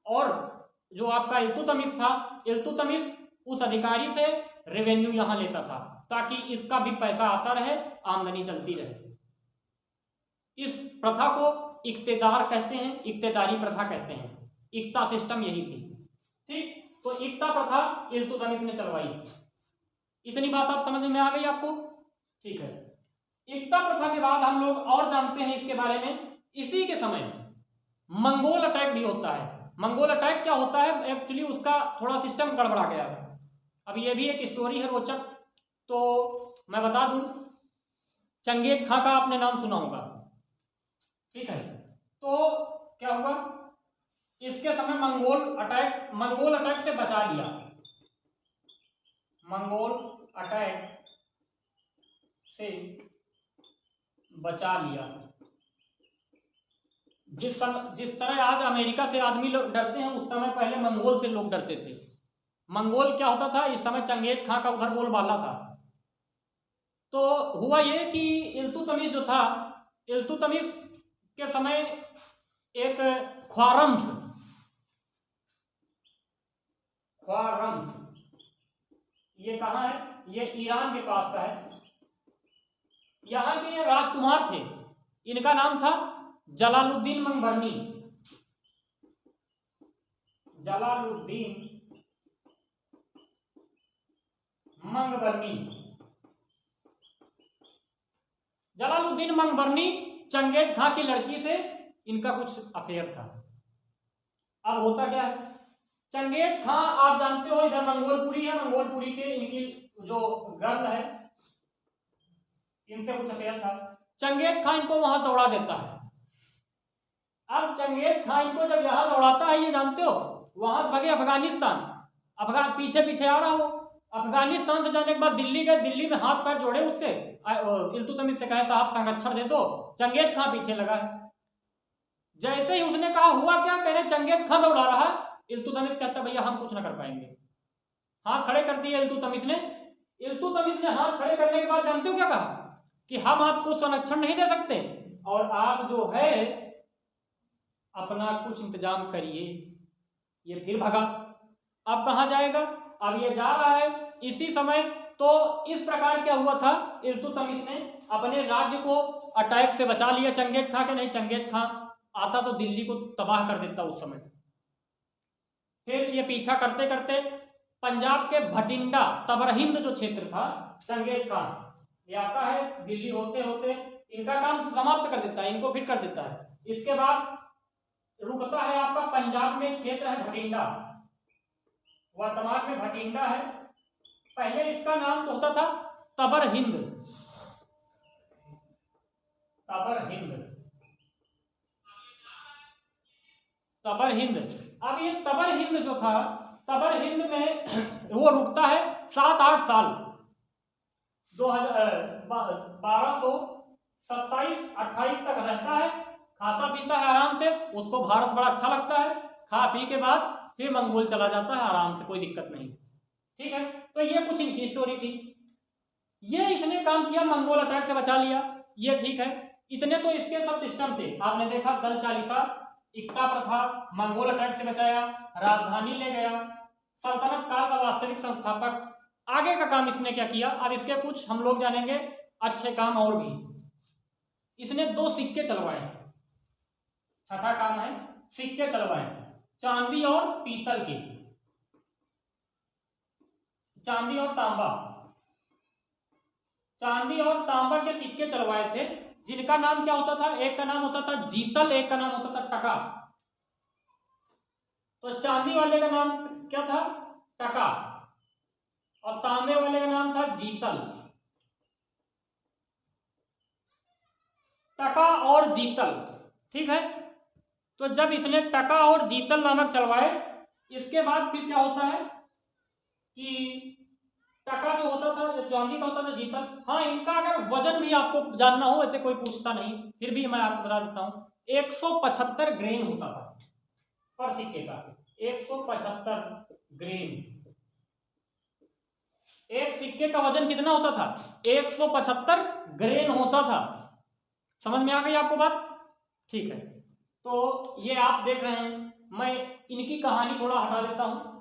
A: और जो आपका इल्तुतमिश था, इल्तुतमिश उस अधिकारी से रेवेन्यू यहां लेता था ताकि इसका भी पैसा आता रहे, आमदनी चलती रहे। इस प्रथा को इक्तेदार कहते हैं, इक्तेदारी प्रथा कहते हैं। इकता सिस्टम यही थी। ठीक, तो इकता प्रथा इल्तुतमिश ने चलवाई। इतनी बात आप समझ में आ गई आपको? ठीक है। इकता प्रथा के बाद हम लोग और जानते हैं इसके बारे में, इसी के समय मंगोल अटैक भी होता है। मंगोल अटैक क्या होता है? एक्चुअली उसका थोड़ा सिस्टम गड़बड़ा गया है। अब ये भी एक स्टोरी है रोचक, तो मैं बता दूं, चंगेज खां का आपने नाम सुना होगा। ठीक है, तो क्या हुआ, इसके समय मंगोल अटैक से बचा लिया। मंगोल अटैक से बचा लिया। जिस तरह आज अमेरिका से आदमी लोग डरते हैं, उस समय पहले मंगोल से लोग डरते थे। मंगोल क्या होता था, इस समय चंगेज खां का उधर बोलबाला था। तो हुआ ये कि इल्तुतमिश जो था, इल्तुतमिश के समय एक ख्वारम्स, ये कहाँ है? ये ईरान के पास का है। यहां के ये राजकुमार थे, इनका नाम था जलालुद्दीन मंगबर्नी। जलालुद्दीन मंगबर्नी चंगेज खां की लड़की से इनका कुछ अफेयर था। अब होता क्या है, चंगेज खां आप जानते हो इधर मंगोलपुरी है, मंगोलपुरी के इनकी जो गर्ल है, इनसे कुछ अफेयर था। चंगेज खां इनको वहां दौड़ा देता है। अब चंगेज खां इनको जब यहां दौड़ाता है, ये जानते हो, वहां से भागे अफगानिस्तान। पीछे आ रहा हो, अफगानिस्तान से जाने के बाद दिल्ली गए, दिल्ली में हाथ पैर जोड़े उससे, इल्तुतमिश से कहे साहब संरक्षण दे दो। चंगेज खां पीछे लगा है। जैसे ही उसने कहा हुआ क्या, कह रहे चंगेज खां दौड़ा रहा है, इल्तुतमिश कहता भैया हम कुछ ना कर पाएंगे। हाथ खड़े कर दिए इल्तुतमिश ने। हाथ खड़े करने के बाद जानते हो क्या कहा, कि हम आपको संरक्षण नहीं दे सकते और आप जो है अपना कुछ इंतजाम करिए। ये फिर भगा। अब कहां जाएगा? अब ये जा रहा है। इसी समय तो इस प्रकार क्या हुआ था, इल्तुतमिश ने अपने राज्य को अटैक से बचा लिया चंगेज खां के। नहीं, चंगेज खां आता तो दिल्ली को तबाह कर देता उस समय। फिर ये पीछा करते करते पंजाब के भटिंडा तबरहिंद जो क्षेत्र था, चंगेज खां ये आता है, दिल्ली होते होते इनका काम समाप्त कर देता है, इनको फिट कर देता है। इसके बाद रुकता है आपका पंजाब में क्षेत्र है भटिंडा, वर्तमान में भटिंडा है। पहले इसका नाम तो होता था तबरहिंद। अब ये तबरहिंद जो था, तबरहिंद में वो रुकता है 7-8 साल। 1227-28 तक रहता है, खाता पीता है आराम से, उसको भारत बड़ा अच्छा लगता है। खा पी के बाद फिर मंगोल चला जाता है आराम से, कोई दिक्कत नहीं। ठीक है, तो ये कुछ इनकी स्टोरी थी। ये इसने काम किया, मंगोल अटैक से बचा लिया, ये ठीक है। इतने तो इसके सब सिस्टम थे। आपने देखा दल चालीसा, इकता प्रथा, मंगोल अटैक से बचाया, राजधानी ले गया, सल्तनत काल का वास्तविक संस्थापक। आगे का काम इसने क्या किया, अब इसके कुछ हम लोग जानेंगे अच्छे काम और भी। इसने 2 सिक्के चलवाए। छठा काम है सिक्के चलवाए, चांदी और पीतल के, चांदी और तांबा, चांदी और तांबा के सिक्के चलवाए थे, जिनका नाम क्या होता था, एक का नाम होता था जीतल, एक का नाम होता था टका। तो चांदी वाले का नाम क्या था, टका, और तांबे वाले का नाम था जीतल। टका और जीतल, ठीक है। तो जब इसने टका और जीतल नामक चलवाए, इसके बाद फिर क्या होता है कि टका जो होता था, चांदी का होता था जीतल। हाँ, इनका अगर वजन भी आपको जानना हो, ऐसे कोई पूछता नहीं, फिर भी मैं आपको बता देता हूं, 175 ग्रेन होता था पर सिक्के का, 175 ग्रेन। एक सिक्के का वजन कितना होता था, 175 ग्रेन होता था। समझ में आ गई आपको बात, ठीक है। तो ये आप देख रहे हैं, मैं इनकी कहानी थोड़ा हटा देता हूं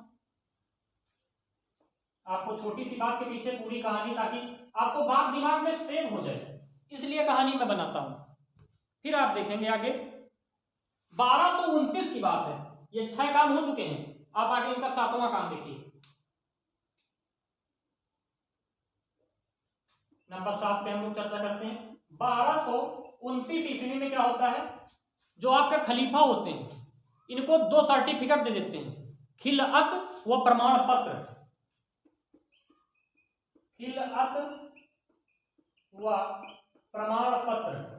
A: आपको, छोटी सी बात के पीछे पूरी कहानी, ताकि आपको बात दिमाग में सेव हो जाए, इसलिए कहानी मैं बनाता हूं। फिर आप देखेंगे आगे 1229 की बात है, ये 6 काम हो चुके हैं, आप आगे इनका 7वां काम देखिए। नंबर 7 पे हम लोग चर्चा करते हैं। 1229 ईस्वी में क्या होता है, जो आपके खलीफा होते हैं इनको 2 सर्टिफिकेट दे देते हैं, खिलअत व प्रमाण पत्र, खिलअत व प्रमाण पत्र।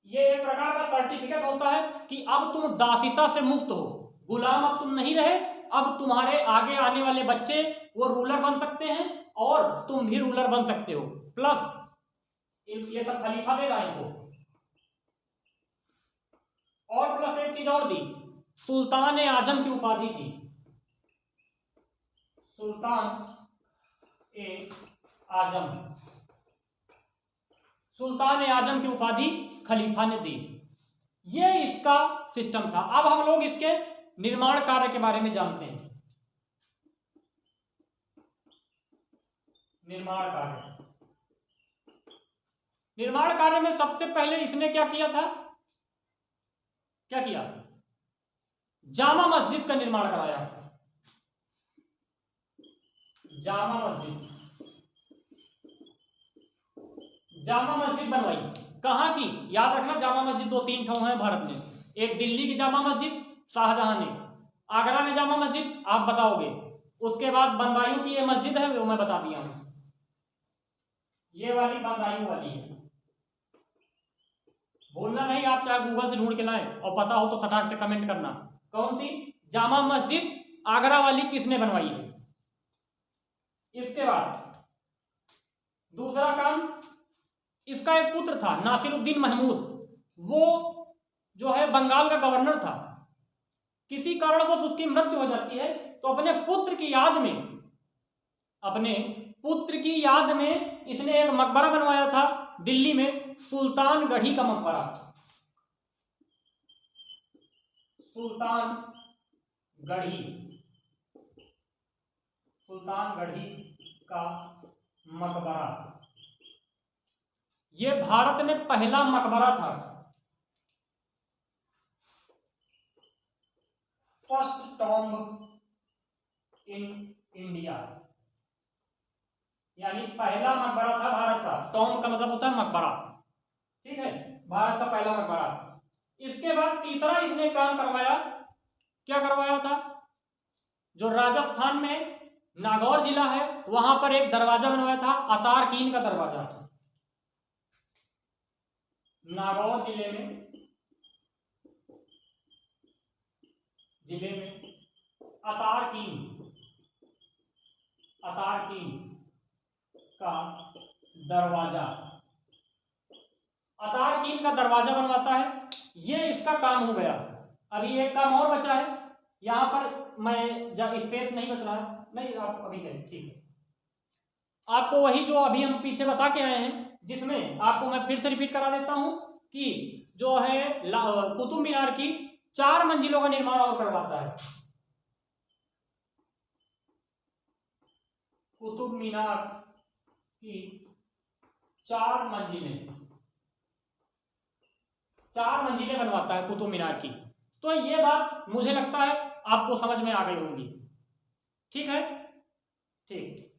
A: ये एक प्रकार का सर्टिफिकेट होता है कि अब तुम दासिता से मुक्त हो, गुलाम अब तुम नहीं रहे, अब तुम्हारे आगे आने वाले बच्चे वो रूलर बन सकते हैं और तुम भी रूलर बन सकते हो। प्लस ये सब खलीफा दे रहा है इनको, और प्लस एक चीज और दी, सुल्तान ए आजम की उपाधि दी, सुल्तान ए आजम, सुल्तान ए आजम की उपाधि खलीफा ने दी। ये इसका सिस्टम था। अब हम लोग इसके निर्माण कार्य के बारे में जानते हैं। निर्माण कार्य, निर्माण कार्य में सबसे पहले इसने क्या किया था, क्या किया, जामा मस्जिद का निर्माण कराया, जामा मस्जिद, जामा मस्जिद बनवाई। कहां की, याद रखना, जामा मस्जिद 2-3 ठो है भारत में, एक दिल्ली की जामा मस्जिद शाहजहां ने, आगरा में जामा मस्जिद आप बताओगे, उसके बाद बंदायूं की ये मस्जिद है वो मैं बता दिया हूं, ये वाली बंदायूं वाली है, बोलना नहीं, आप चाहे गूगल से ढूंढ के लाए और पता हो तो फटाक से कमेंट करना, कौन सी जामा मस्जिद आगरा वाली किसने बनवाई है। इसके बाद दूसरा काम, इसका एक पुत्र था नासिरुद्दीन महमूद, वो जो है बंगाल का गवर्नर था, किसी कारणवश उसकी मृत्यु हो जाती है, तो अपने पुत्र की याद में, अपने पुत्र की याद में इसने एक मकबरा बनवाया था दिल्ली में, सुल्तानगढ़ी का मकबरा, सुल्तानगढ़ी, सुल्तानगढ़ी का मकबरा। यह भारत में पहला मकबरा था, फर्स्ट टॉम्ब इन इंडिया, यानी पहला मकबरा था भारत का। टॉम्ब का मतलब होता है मकबरा, ठीक है, भारत का पहला मकबरा। इसके बाद तीसरा इसने काम करवाया, क्या करवाया था, जो राजस्थान में नागौर जिला है वहां पर एक दरवाजा बनवाया था, अतारकीन का दरवाजा, नागौर जिले में अतारकीन, अतारकीन का दरवाजा, अतारकीन का दरवाजा बनवाता है। ये इसका काम हो गया। अभी एक काम और बचा है, यहां पर मैं जब स्पेस नहीं बच रहा है, नहीं आप अभी है, ठीक है, आपको वही जो अभी हम पीछे बता के आए हैं, जिसमें आपको मैं फिर से रिपीट करा देता हूं कि जो है कुतुब मीनार की 4 मंजिलों का निर्माण और करवाता है, कुतुब मीनार की 4 मंजिलें, 4 मंजिलें बनवाता है कुतुब मीनार की। तो ये बात मुझे लगता है आपको समझ में आ गई होगी। ठीक है, ठीक,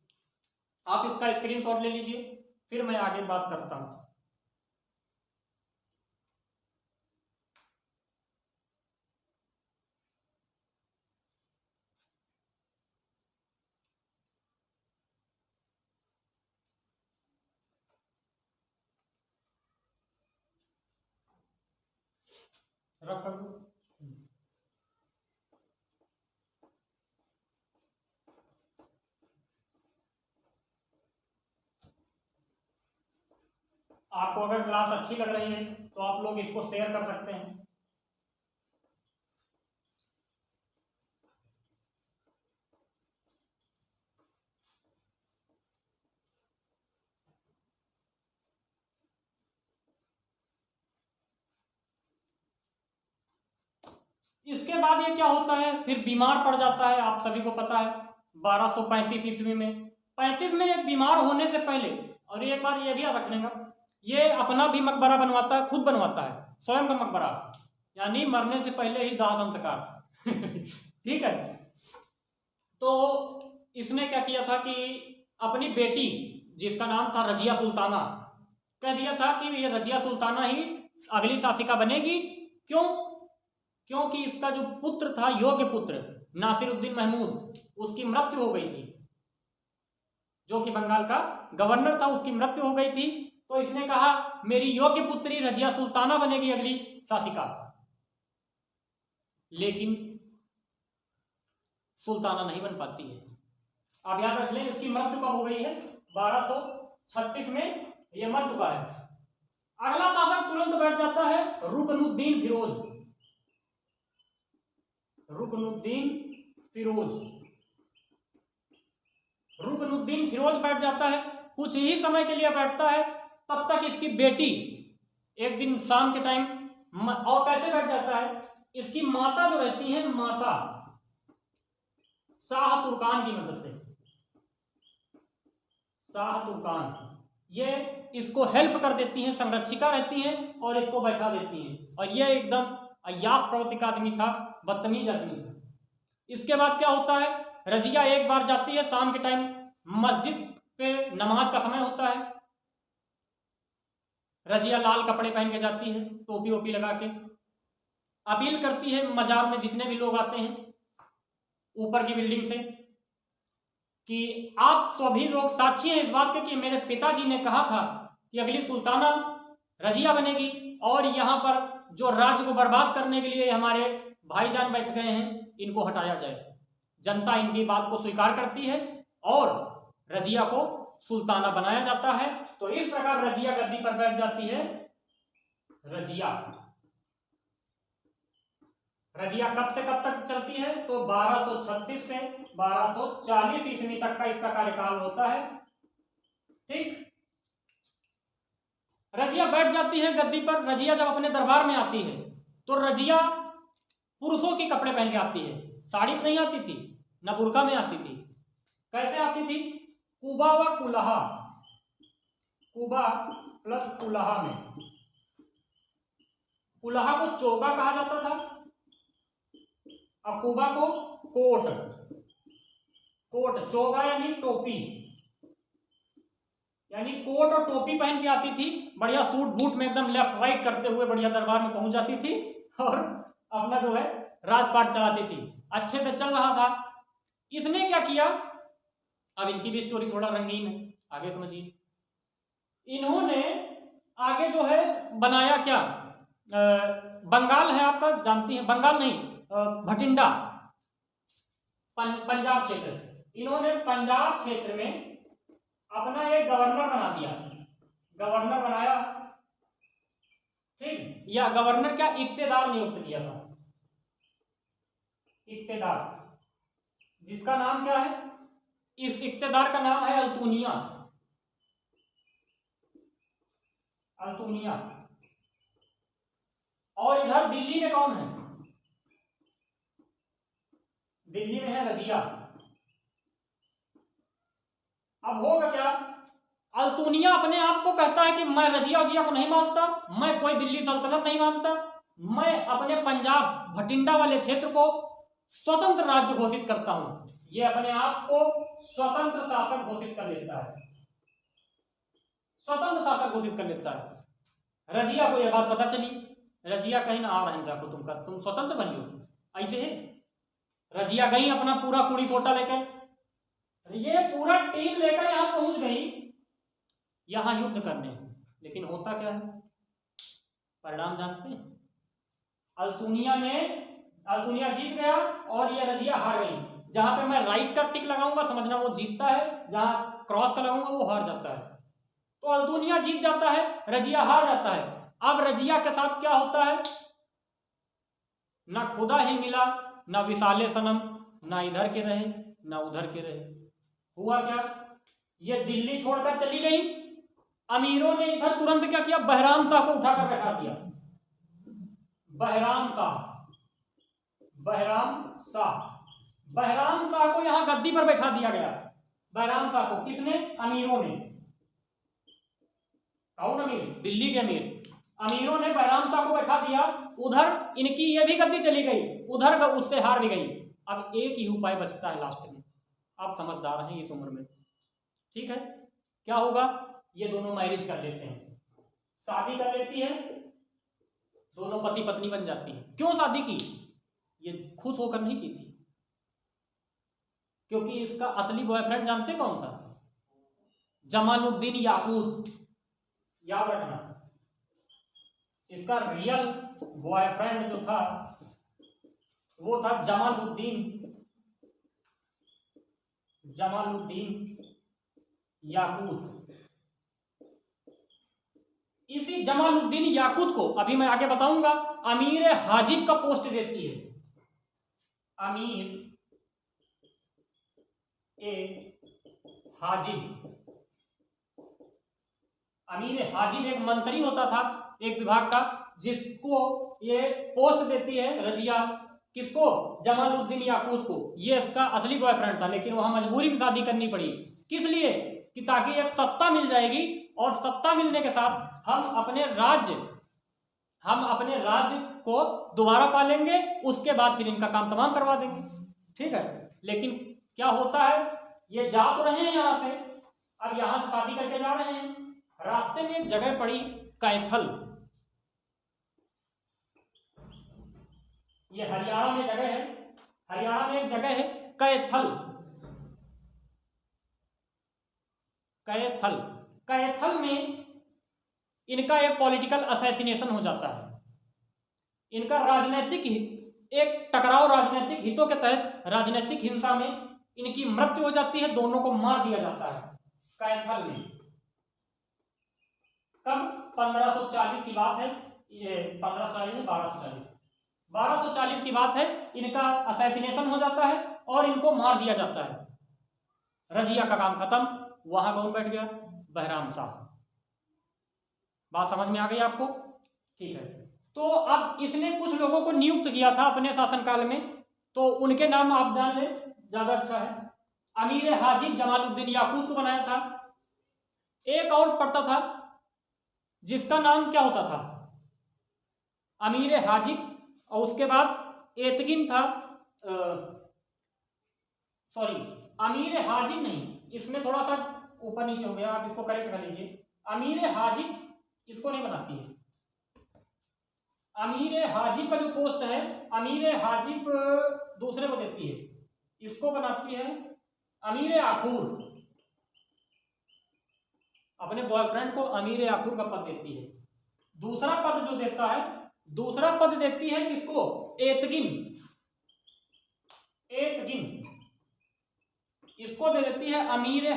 A: आप इसका स्क्रीनशॉट ले लीजिए, फिर मैं आगे बात करता हूं। रख कर दो। आपको अगर क्लास अच्छी लग रही है तो आप लोग इसको शेयर कर सकते हैं। इसके बाद ये क्या होता है, फिर बीमार पड़ जाता है, आप सभी को पता है 1235 ईस्वी में। 35 में बीमार होने से पहले, और एक बार ये भी याद रखने का, ये अपना भी मकबरा बनवाता है, खुद बनवाता है स्वयं का मकबरा, यानी मरने से पहले ही दाह संस्कार। ठीक है, तो इसने क्या किया था कि अपनी बेटी जिसका नाम था रजिया सुल्ताना, कह दिया था कि ये रजिया सुल्ताना ही अगली शासिका बनेगी। क्यों? क्योंकि इसका जो पुत्र था, योग्य पुत्र नासिरुद्दीन महमूद, उसकी मृत्यु हो गई थी, जो कि बंगाल का गवर्नर था, उसकी मृत्यु हो गई थी। तो इसने कहा मेरी योग्य पुत्री रजिया सुल्ताना बनेगी अगली शासिका। लेकिन सुल्ताना नहीं बन पाती है। आप याद रख लें, इसकी मृत्यु कब हो गई है? 1236 में ये मर चुका है। अगला शासक तुरंत बैठ जाता है रुकनुद्दीन फिरोज। रुकनुद्दीन फिरोज, रुकनुद्दीन फिरोज बैठ जाता है, कुछ ही समय के लिए बैठता है। तब तक इसकी बेटी एक दिन शाम के टाइम, और कैसे बैठ जाता है, इसकी माता जो रहती है, माता शाह तुर्कान की मदद से, शाह तुर्कान, ये इसको हेल्प कर देती हैं, संरक्षिका रहती हैं और इसको बैठा देती हैं। और ये एकदम अय्याश प्रवृत्ति का आदमी था, बदतमीज आदमी था। इसके बाद क्या होता है, रजिया एक बार जाती है शाम के टाइम, मस्जिद पे नमाज का समय होता है। रजिया लाल कपड़े पहन के जाती है, टोपी वोपी लगा के, अपील करती है मजार में जितने भी लोग आते हैं ऊपर की बिल्डिंग से कि आप सभी लोग साक्षी हैं इस बात के कि मेरे पिताजी ने कहा था कि अगली सुल्ताना रजिया बनेगी, और यहाँ पर जो राज्य को बर्बाद करने के लिए हमारे भाईजान बैठ गए हैं, इनको हटाया जाए। जनता इनकी बात को स्वीकार करती है और रजिया को सुल्ताना बनाया जाता है। तो इस प्रकार रजिया गद्दी पर बैठ जाती है। रजिया रजिया कब से कब तक चलती है? तो 1236 से 1240 ईस्वी तक का इसका कार्यकाल होता है। ठीक, रजिया बैठ जाती है गद्दी पर। रजिया जब अपने दरबार में आती है तो रजिया पुरुषों के कपड़े पहन के आती है, साड़ी में नहीं आती थी, न बुर्का में आती थी। कैसे आती थी? कुबा व कुलहा, कुबा प्लस कुलहा में। कुलहा को चोगा कहा जाता था और कुबा को कोट। कोट, चोगा यानी टोपी, यानी कोट और टोपी पहन के आती थी, बढ़िया सूट बूट में एकदम लेफ्ट राइट करते हुए बढ़िया दरबार में पहुंच जाती थी और अपना जो है राजपाट चलाती थी। अच्छे से चल रहा था। इसने क्या किया, अब इनकी भी स्टोरी थोड़ा रंगीन है, आगे समझिए। इन्होंने आगे जो है बनाया क्या, बंगाल है आपका, जानती हैं, बंगाल नहीं, भटिंडा, पंजाब क्षेत्र। इन्होंने पंजाब क्षेत्र में अपना एक गवर्नर बना दिया, गवर्नर बनाया। ठीक, या गवर्नर क्या, इक्तेदार नियुक्त किया था, इक्तेदार, जिसका नाम क्या है, इस इक्तेदार का नाम है अल्तुनिया। अल्तुनिया। और इधर दिल्ली में कौन है? दिल्ली में है रजिया। अब होगा क्या, अल्तुनिया अपने आप को कहता है कि मैं रजिया उजिया को नहीं मानता, मैं कोई दिल्ली सल्तनत नहीं मानता, मैं अपने पंजाब भटिंडा वाले क्षेत्र को स्वतंत्र राज्य घोषित करता हूं। ये अपने आप को स्वतंत्र शासक घोषित कर लेता है, स्वतंत्र शासक घोषित कर लेता है। रजिया को यह बात पता चली, रजिया कहीं ना आ रहे हैं तुम स्वतंत्र बनी हो, ऐसे है। रजिया गई अपना पूरा कुड़ी सोटा लेकर, ये पूरा टीम लेकर यहां पहुंच गई, यहां युद्ध करने। लेकिन होता क्या है, परिणाम जानते हैं, अल्तुनिया जीत गया और ये रजिया हार गई। जहां पे मैं राइट का टिक लगाऊंगा समझना वो जीतता है, जहां क्रॉस का लगाऊंगा वो हार जाता है। तो अल्तुनिया जीत जाता है, रजिया हार जाता है। अब रजिया के साथ क्या होता है, ना खुदा ही मिला, ना विशाले सनम, ना इधर के रहे ना उधर के रहे। हुआ क्या, ये दिल्ली छोड़कर चली गई, अमीरों ने इधर तुरंत क्या किया, बहराम शाह को उठाकर बैठा दिया। बहराम शाह को यहां गद्दी पर बैठा दिया गया। बहराम शाह को किसने, अमीरों ने। कौन अमीर, दिल्ली के अमीर, अमीरों ने बहराम शाह को बैठा दिया। उधर इनकी ये भी गद्दी चली गई, उधर उससे हार भी गई। अब एक ही उपाय बचता है लास्ट में, आप समझदार हैं इस उम्र में, ठीक है। क्या होगा, ये दोनों मैरिज कर लेते हैं, शादी कर लेती है, दोनों पति पत्नी बन जाती है। क्यों शादी की, ये खुश होकर नहीं की थी, क्योंकि इसका असली बॉयफ्रेंड जानते कौन था, जमालुद्दीन याकूत। याद रखना, इसका रियल बॉयफ्रेंड जो था वो था जमालुद्दीन याकूत। इसी जमालुद्दीन याकूत को अभी मैं आगे बताऊंगा, अमीर हाजिब का पोस्ट देती है। अमीर हाजिब एक मंत्री होता था एक विभाग का, जिसको ये पोस्ट देती है रजिया। किसको, जमालुद्दीन याकूत को। ये इसका असली बॉयफ्रेंड था, लेकिन वहां मजबूरी में शादी करनी पड़ी। किस लिए, कि ताकि एक सत्ता मिल जाएगी, और सत्ता मिलने के साथ हम अपने राज्य को दोबारा पालेंगे, उसके बाद फिर इनका काम तमाम करवा देंगे, ठीक है। लेकिन क्या होता है, ये जा तो रहे हैं यहां से, अब यहां से शादी करके जा रहे हैं, रास्ते में एक जगह पड़ी कैथल, ये हरियाणा में जगह है, हरियाणा में एक जगह है कैथल में इनका एक पॉलिटिकल असैसिनेशन हो जाता है। इनका एक टकराव राजनीतिक हितों के तहत राजनीतिक हिंसा में इनकी मृत्यु हो जाती है, दोनों को मार दिया जाता है कैथल में। कब, 1540 की बात है, ये 1240 की बात है, इनका असैसिनेशन हो जाता है और इनको मार दिया जाता है। रजिया का काम खत्म। वहां कौन बैठ गया, बहराम शाह। बात समझ में आ गई आपको, ठीक है। तो अब इसने कुछ लोगों को नियुक्त किया था अपने शासनकाल में, तो उनके नाम आप जान ले, ज्यादा अच्छा है। अमीर हाजिब जमालुद्दीन याकूत को बनाया था। एक और पढ़ता था जिसका नाम क्या होता था, अमीर हाजिब, और उसके बाद एतगिन था, अमीर हाजिब नहीं, इसमें थोड़ा सा ऊपर नीचे हो गया, आप इसको करेक्ट कर लीजिए। अमीर हाजिब इसको नहीं बनाती है, अमीर हाजिब का जो पोस्ट है, अमीर हाजिब दूसरे को देती है, इसको बनाती है अमीर आखूर। अपने बॉयफ्रेंड को अमीर आखूर का पद देती है। दूसरा पद जो देता है, दूसरा पद देती है किसको, एतगिन, इसको दे देती है अमीर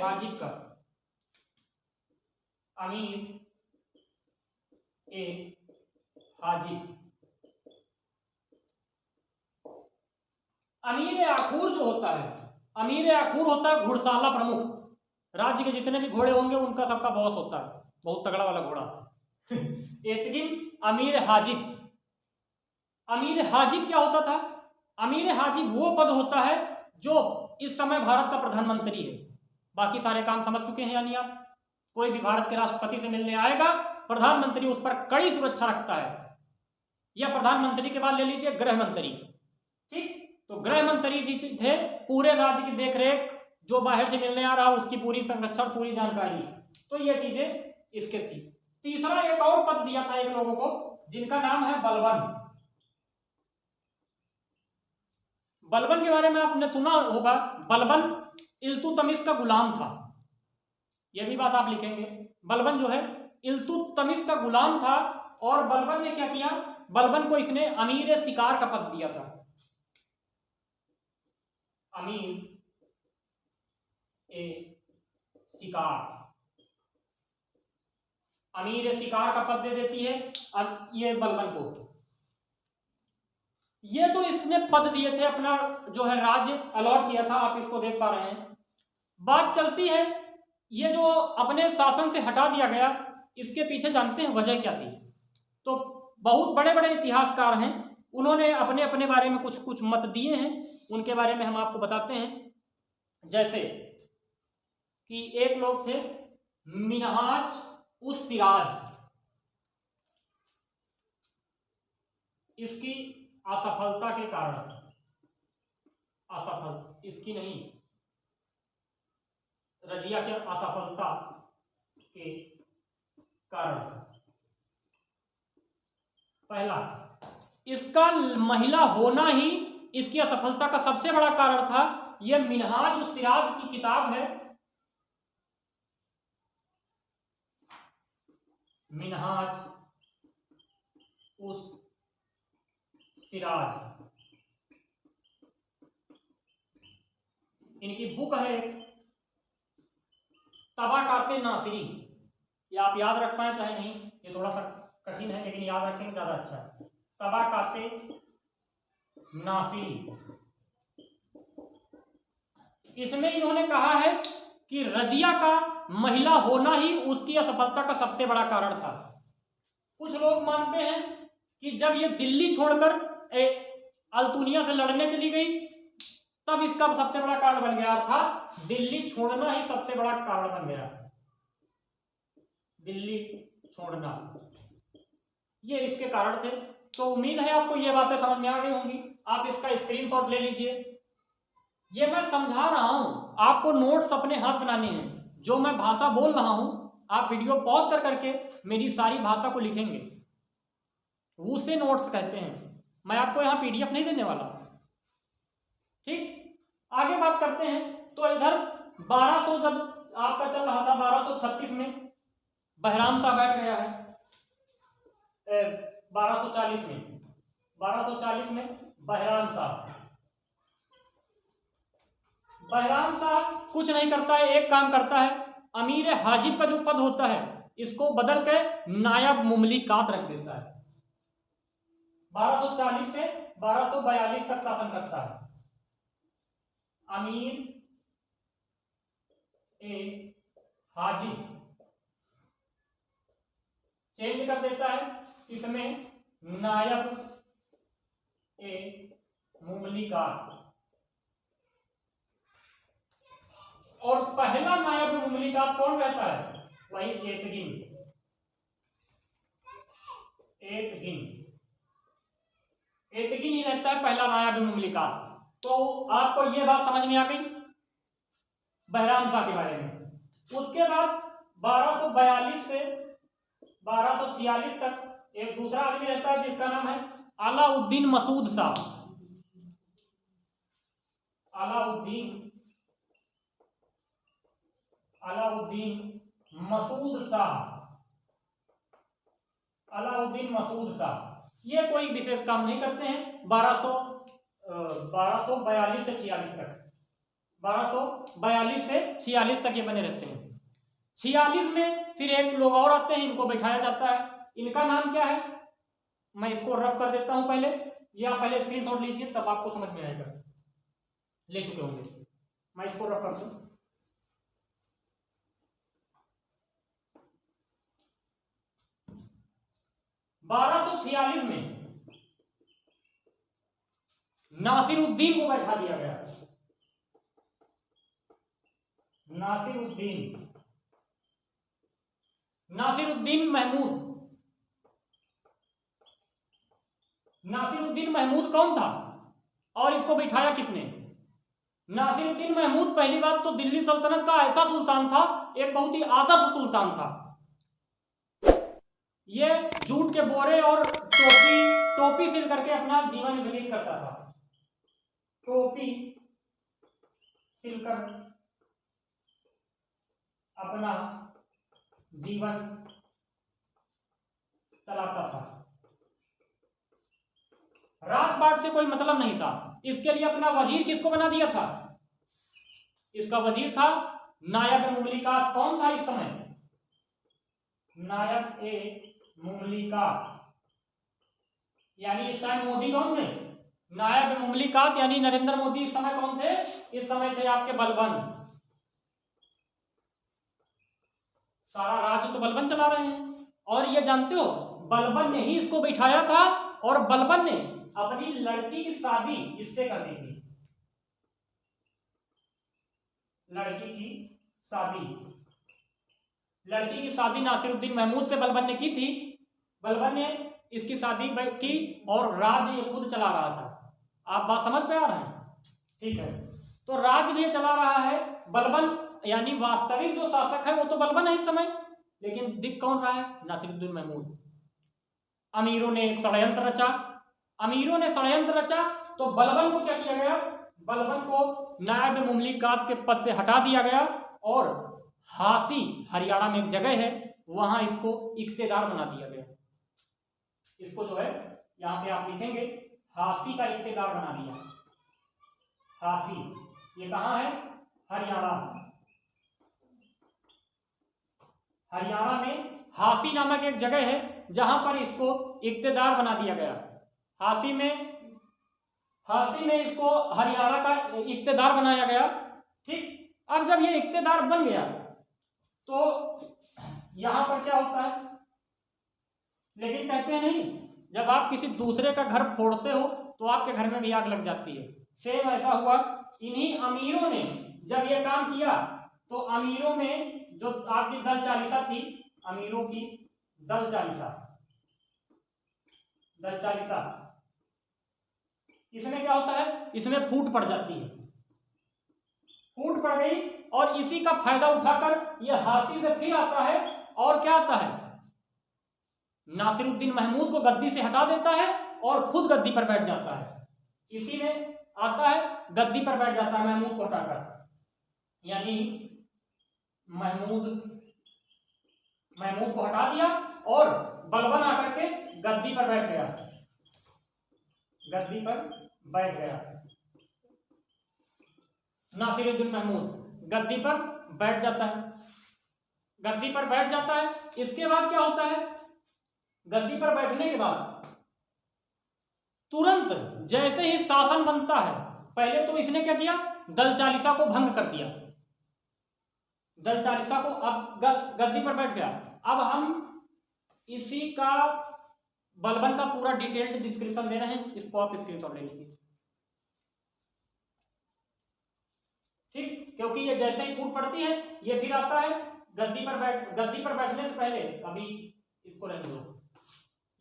A: हाजिब का, अमीर हाजिब। अमीर आखूर जो होता है, अमीर आखूर होता है घुड़साला प्रमुख, राज्य के जितने भी घोड़े होंगे उनका सबका बॉस होता है, बहुत तगड़ा वाला घोड़ा। एतगिन अमीर हाजिब। अमीर हाजिब क्या होता था, अमीर हाजिब वो पद होता है जो इस समय भारत का प्रधानमंत्री है। बाकी सारे काम समझ चुके हैं यानी आप। कोई भी भारत के राष्ट्रपति से मिलने आएगा, प्रधानमंत्री उस पर कड़ी सुरक्षा रखता है, या प्रधानमंत्री के बाद ले लीजिए गृह मंत्री, ठीक। तो गृह मंत्री जी थे, पूरे राज्य की देखरेख, जो बाहर से मिलने आ रहा उसकी पूरी संरक्षण, पूरी जानकारी। तो ये चीजें इसके थी। तीसरा एक और पद दिया था एक लोगों को, जिनका नाम है बलबन। बलबन के बारे में आपने सुना होगा। बलबन इल्तुतमिश का गुलाम था, यह भी बात आप लिखेंगे। बलबन जो है इल्तुतमिश का गुलाम था, और बलबन ने क्या किया, बलबन को इसने अमीर शिकार का पद दिया था। अमीर ए शिकार, अमीर शिकार का पद दे देती है अब ये बलबन को। ये तो इसने पद दिए थे, अपना जो है राज्य अलॉट किया था, आप इसको देख पा रहे हैं। बात चलती है, ये जो अपने शासन से हटा दिया गया, इसके पीछे जानते हैं वजह क्या थी? तो बहुत बड़े बड़े इतिहासकार हैं, उन्होंने अपने अपने बारे में कुछ कुछ मत दिए हैं, उनके बारे में हम आपको बताते हैं। जैसे कि एक लोग थे मिनहाज उस सिराज, इसकी असफलता के कारण, असफल इसकी नहीं, रजिया की असफलता के कारण। पहला, इसका महिला होना ही इसकी असफलता का सबसे बड़ा कारण था। यह मिनहाज उस सिराज की किताब है, मिनहाज उस सिराज, इनकी बुक है तबाकाते नासिरी। ये आप याद रख पाए चाहे नहीं, ये थोड़ा सा कठिन है, लेकिन याद रखेंगे ज्यादा अच्छा है। तबाकाते नासिरी, इसमें इन्होंने कहा है कि रजिया का महिला होना ही उसकी असफलता का सबसे बड़ा कारण था। कुछ लोग मानते हैं कि जब ये दिल्ली छोड़कर अल्तुनिया से लड़ने चली गई, तब इसका सबसे बड़ा कारण बन गया था। दिल्ली छोड़ना ही सबसे बड़ा कारण बन गया, दिल्ली छोड़ना, ये इसके कारण थे। तो उम्मीद है आपको ये बातें समझ में आ गई होंगी। आप इसका स्क्रीनशॉट ले लीजिए। ये मैं समझा रहा हूं, आपको नोट्स अपने हाथ बनाने हैं। जो मैं भाषा बोल रहा हूं, आप वीडियो पॉज कर करके मेरी सारी भाषा को लिखेंगे, उसे नोट्स कहते हैं। मैं आपको यहां पीडीएफ नहीं देने वाला, ठीक। आगे बात करते हैं। तो इधर 1200 जब आपका चल रहा था, 1236 में बहराम शाह बैठ गया है, 1240 में, 1240 में बहराम शाह, बहराम शाह कुछ नहीं करता है, एक काम करता है, अमीर हाजिब का जो पद होता है इसको बदल के नायब मुमलिकात रख देता है। 1240 से 1242 तक शासन करता है। अमीर ए हाजिब चेंज कर देता है, इसमें नायब ए मुमलिकात, और पहला नायब मुमलिकात कौन रहता है? वही एतगिन, एतगिन, एतगिन ही रहता है पहला नायब मुमलिकात। तो आपको यह बात समझ में आ गई बहराम शाह के बारे में। उसके बाद 1242 से 1246 तक एक दूसरा आदमी रहता है जिसका नाम है अलाउद्दीन मसूद शाह। अलाउद्दीन मसूद शाह, अलाउद्दीन मसूद शाह। ये कोई विशेष काम नहीं करते हैं। 1242 से 46 तक, 1242 से 46 तक ये बने रहते हैं। 46 में फिर एक लोग और आते हैं, इनको बैठाया जाता है। इनका नाम क्या है? मैं इसको रफ कर देता हूं पहले, ये आप पहले स्क्रीनशॉट लीजिए तब आपको समझ में आएगा। ले चुके होंगे, मैं इसको रफ कर दूं। बारह 1246 में नासिरुद्दीन को बैठा दिया गया। नासिरुद्दीन नासिरुद्दीन महमूद। नासिरुद्दीन महमूद कौन था और इसको बिठाया किसने? नासिरुद्दीन महमूद पहली बात तो दिल्ली सल्तनत का ऐसा सुल्तान था, एक बहुत ही आदर्श सुल्तान था। ये जूट के बोरे और टोपी सिल करके अपना जीवन व्यतीत करता था। टोपी सिलकर अपना जीवन चलाता था। राजपाट से कोई मतलब नहीं था। इसके लिए अपना वजीर किसको बना दिया था? इसका वजीर था नायब मुमलिकात। कौन था इस समय? नायब ए मुमलिकात, यानी इस टाइम मोदी कौन थे? नायब मुमलिकात यानी नरेंद्र मोदी इस समय कौन थे? इस समय थे आपके बलबन। सारा राज्य तो बलबन चला रहे हैं। और ये जानते हो बलबन ने ही इसको बिठाया था और बलबन ने अपनी लड़की की शादी इससे कर दी थी। लड़की की शादी नासिरुद्दीन महमूद से बलबन ने की थी। बलबन ने इसकी शादी की और राज्य ये खुद चला रहा था। आप बात समझ पे आ रहे हैं? ठीक है, तो राज्य भी चला रहा है बलबन, यानी वास्तविक जो शासक है वो तो बलबन है इस समय, लेकिन दिख कौन रहा है? नासिरुद्दीन महमूद। अमीरों ने एक षड्यंत्र रचा। तो बलबन को क्या किया गया? बलबन को नायब मुमलिकात के पद से हटा दिया गया और हासी, हरियाणा में एक जगह है, वहां इसको इख्तेदार बना दिया गया। इसको जो है यहाँ पे आप लिखेंगे हासी का इख्तेदार बना दिया। हासी ये कहाँ है? हरियाणा में हासी नामक एक जगह है जहां पर इसको इख्तेदार बना दिया गया। हासी में इसको हरियाणा का इख्तेदार बनाया गया। ठीक, अब जब ये इख्तेदार बन गया तो यहां पर क्या होता है? लेकिन कहते हैं नहीं, जब आप किसी दूसरे का घर फोड़ते हो तो आपके घर में भी आग लग जाती है। सेम ऐसा हुआ। इन्हीं अमीरों ने जब ये काम किया तो अमीरों में जो आपकी दल चालीसा थी, अमीरों की दल चालीसा, इसमें क्या होता है? इसमें फूट पड़ जाती है। फूट पड़ गई और इसी का फायदा उठाकर यह हासी से फिर आता है और क्या आता है? नासिरुद्दीन महमूद को गद्दी से हटा देता है और खुद गद्दी पर बैठ जाता है। इसी में आता है, गद्दी पर बैठ जाता है महमूद को हटाकर, यानी महमूद को हटा दिया और बलबन आकर के गद्दी पर बैठ गया। नासिरुद्दीन महमूद गद्दी पर बैठ जाता है। इसके बाद क्या होता है? गद्दी पर बैठने के बाद तुरंत जैसे ही शासन बनता है, पहले तो इसने क्या किया? दल चालीसा को भंग कर दिया। दल चालीसा को, अब गद्दी पर बैठ गया। अब हम इसी का बलबन का पूरा डिटेल्ड डिस्क्रिप्शन दे रहे हैं, इसको आप स्क्रीनशॉट ले लीजिए। ठीक, क्योंकि ये जैसे ही फूट पड़ती है ये फिर आता है गद्दी पर बैठने से पहले अभी इसको रहने दो।